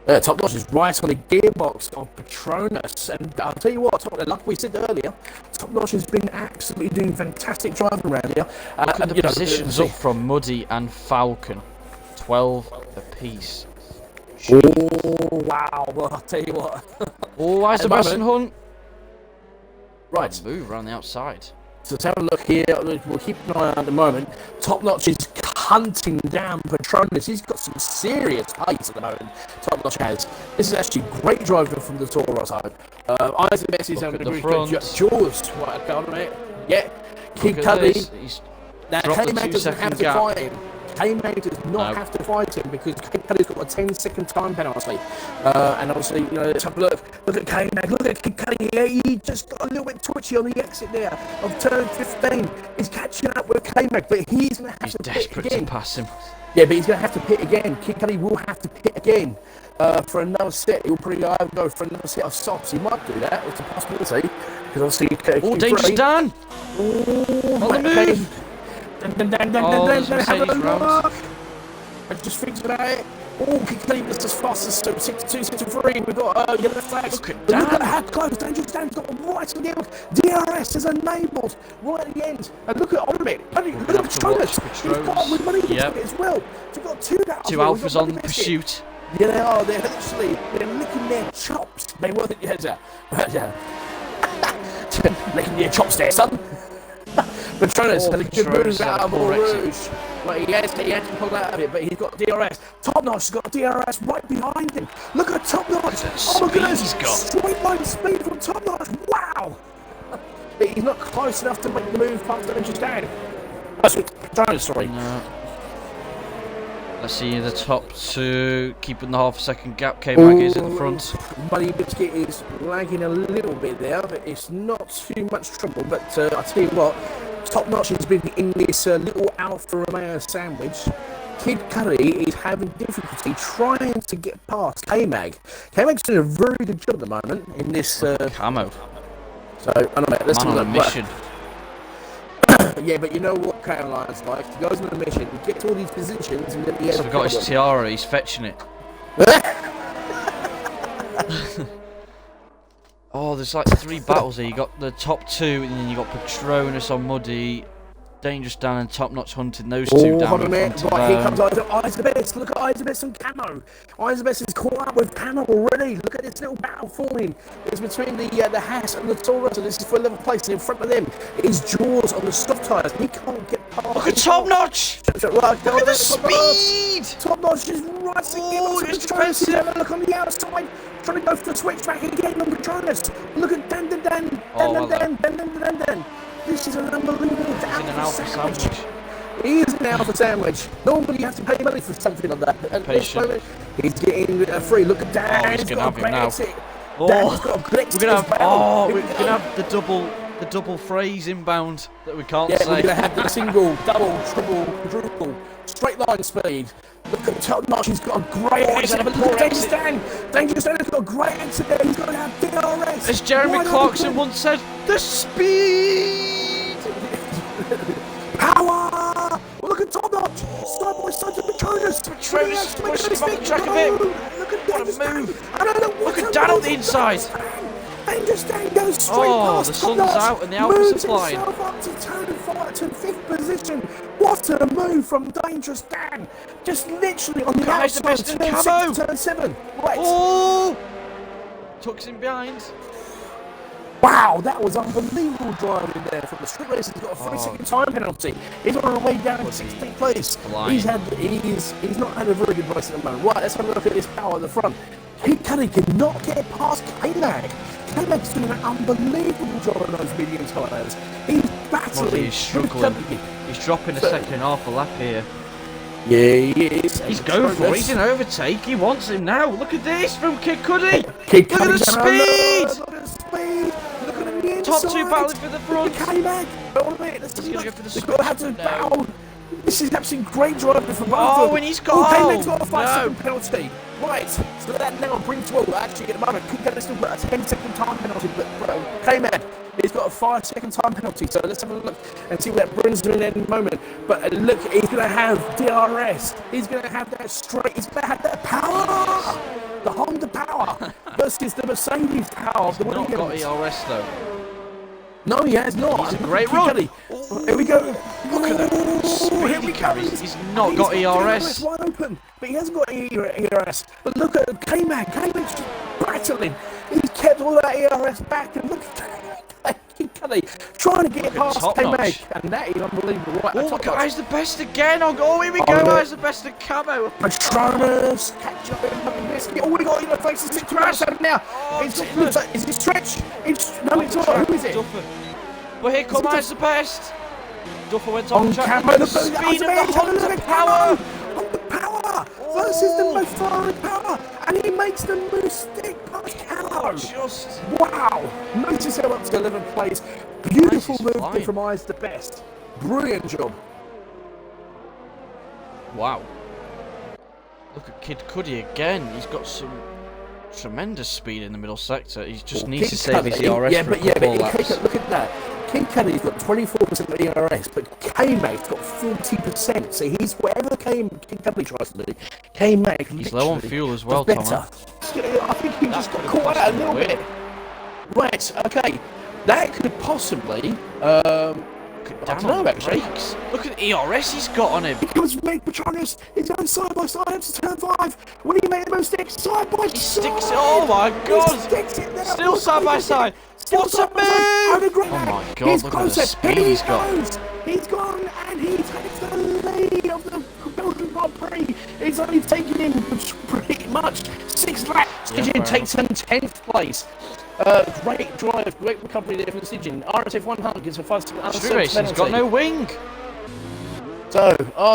S1: Top Notch is right on the gearbox of Patronus, and I'll tell you what, like we said earlier, Top Notch has been absolutely doing fantastic driving around here.
S2: Look at the positions up from Muddy and Falcon, 12 apiece.
S1: Oh wow! Well, I'll tell you what.
S2: Oh, why is the best Hunt?
S1: Right,
S2: Move around the outside.
S1: so let's have a look here. We'll keep an eye on at the moment. Top Notch is hunting down Patronus. He's got some serious pace at the moment. Top Notch has. This is actually great driving from the Toro Rosso. Isaac Messi is having a really good Jaws. What a car, mate. Yeah. Kid Cudi. Now, K-Mag doesn't have to fight him. K-Mag does not have to fight him because K-Cudi's got a 10-second time penalty. And obviously, you know, let's have a look. Look at K-Mag. Look at Kid Cudi here. He just got a little bit twitchy on the exit there of turn 15. He's catching up with K-Mag, but he's going to have to pit again. He's desperate to pass him. Yeah, but he's going to have to pit again. Kid Cudi will have to pit again for another set. He'll probably go for another set of softs. He might do that. It's a possibility. Because obviously,
S2: dangerous Dan!
S1: Oh,
S2: on the move!
S1: Have a look. I just thinking about it. Oh, Kid Cudi was as fast as 62, 63. We've got yellow flags.
S2: Look at Dan.
S1: Look at how close Dangerous Dan's got right on the end. DRS is enabled right at the end. And look at Omit. Look at Patronus. He's got with money as well. So we've got two
S2: alphas on pursuit.
S1: Yeah, they are. They're licking their chops. They were. Yeah. Licking your chops there, son. Patronus had a good move out of Eau Rouge. Well, he had to pull out of it, but he's got DRS. Top Notch's got DRS right behind him. Look at Top Notch. Oh my goodness, he's got straight line speed from Top Notch. Wow. But he's not close enough to make the move past Dangerous Dan. Patronus, sorry.
S2: No. Let's see the top two, keeping the half-a-second gap. K-Mag is in the front.
S1: Money Biscuit is lagging a little bit there, but it's not too much trouble. But I tell you what, Top Notch has been in this little Alfa Romeo sandwich. Kid Cudi is having difficulty trying to get past K-Mag. K-Mag's doing a very good job at the moment in this.
S2: Camo.
S1: So, I don't know, let's
S2: Man on a mission.
S1: Yeah, but you know what Caroline's like. He goes on a mission, he gets all these positions, and then he has
S2: got his tiara, he's fetching it. Oh, there's like 3 battles here. You got the top 2, and then you got Patronus on Muddy, Dangerous Dan and Top Notch hunting those two down in front of
S1: right, here comes Isabeth. Look at Isabeth and Camo. Isabeth is caught up with Camo already. Look at this little battle forming. It's between the Haas and the Taurus, so this is for 11th place. And in front of them is Jaws on the soft tyres. He can't get past.
S2: Look at Top Notch! Look at the speed!
S1: Top Notch is right in
S2: it's defensive.
S1: Look on the outside, trying to go for the switchback again on Patronus. Look at Dan. This is an unbelievable Alpha sandwich. He is an Alpha sandwich. Normally you have to pay money for something like that. At this moment, he's getting free. Look at Dan.
S2: Oh, he's going to have him now.
S1: Dan's got a great
S2: we're going to have the double phrase inbound that we can't say.
S1: Yeah, we're going to have the single, double, triple, quadruple, straight line speed. Look at Top Notch, he's got a great exit. Look at Dangerous Dan. Dangerous Dan has got a great exit there. He's going to have DRS.
S2: As Jeremy Clarkson once said, the speed!
S1: Power! Well, look at Top Notch. Side by side to Patronus.
S2: Patronus pushing him off the track a bit.
S1: Look at Dangerous Dan.
S2: Look at Dan on the inside.
S1: Dangerous Dan goes straight past
S2: the sun's out and the Alphas are flying.
S1: Moves himself up to turn 5 to 5th position. What a move from Dangerous Dan. Just literally on the outside, turn 6 to turn 7. Right.
S2: Oh! Tucks him behind.
S1: Wow, that was unbelievable driving there from the street race. He's got a 3-second time penalty. He's on the way down in 16th place. He's not had a very good race at the moment. Right, let's have a look at his power at the front. Kid Cudi cannot get past K-Mag. K-Mag's doing an unbelievable job on those medium tyres. He's battling.
S2: He's struggling. He's dropping a second half a lap here.
S1: Yeah, he is.
S2: He's going for it. He's in overtake. He wants him now. Look at this from Kid Cudi.
S1: Look
S2: at the speed.
S1: Look at the speed. Look at the inside.
S2: Top 2 battling for the front.
S1: K-Mag. He's going to go for the switch. They've got to have to battle. This is absolutely great driving for both of them.
S2: And he's got
S1: K-Mag's got a 5-second penalty. Right, so that now brings well, actually at the moment, Kid still got a 10-second time penalty, but K-Mag, he's got a 5-second time penalty, so let's have a look and see what that brings to in any moment. But look, he's going to have DRS, he's going to have that straight, he's going to have that power. The is the Mercedes power of the
S2: Not got
S1: Williams.
S2: ERS though.
S1: No, he has not.
S2: He's a great run.
S1: Here we go.
S2: Look at that
S1: Here
S2: speed
S1: we
S2: he
S1: go.
S2: carries. He's not got ERS.
S1: Wide open, but he hasn't got ERS. But look at K-Mag. K-Mag's just battling. He's kept all that ERS back, and look at Cuddy trying to get it past K-Mag, and that is unbelievable. Right,
S2: Oh, look at Eyes the Best again. Oh, here we go. Eyes the Best at Camo.
S1: Patronus, catch up in fucking biscuit. Oh, we got in the face of 6 rounds now. It looks like, is it Stretch? No, it's not. Who is it?
S2: Duffer. Well, here come Eyes the Best. Duffer went
S1: On
S2: on track.
S1: camera,
S2: The speed of the Honda power.
S1: Honda power versus the most Ferrari power, and he makes the mistake past Camo.
S2: Just
S1: Wow! Notice how up to 11th place. Beautiful
S2: Eyes is
S1: movement
S2: flying.
S1: from Eyes the Best. Brilliant job.
S2: wow. Look at Kid Cudi again. He's got some tremendous speed in the middle sector. He just needs to save his ERS for a couple of laps.
S1: Look at that. King Cuddy's got 24% of ERS, but K-Mag's got 40%. So he's whatever King Cuddy tries to do, K-Mag.
S2: He's low on fuel as well,
S1: better.
S2: Tom.
S1: I think he just got caught out a little bit. Right. Okay. That could possibly. I don't know actually.
S2: Brakes. Look at the ERS he's got on him.
S1: Here comes Meg Patronus. He's going side by side up to turn 5. When he made the most sticks, side by
S2: He
S1: side.
S2: sticks it. Oh my God.
S1: He sticks it there.
S2: Still side by side. What a move!
S1: Oh
S2: my God,
S1: He's
S2: look at the
S1: closer.
S2: speed
S1: Here
S2: he's
S1: he
S2: got.
S1: goes. He's gone and he takes the lead of the Belgian Grand Prix. It's only taken him pretty much 6 laps.
S2: Yeah,
S1: Stygian
S2: fair
S1: takes him 10th place. Great drive, great recovery there from Stygian. RSF1 Hunt gets a 5
S2: Street racing's got no wing.
S1: So, oh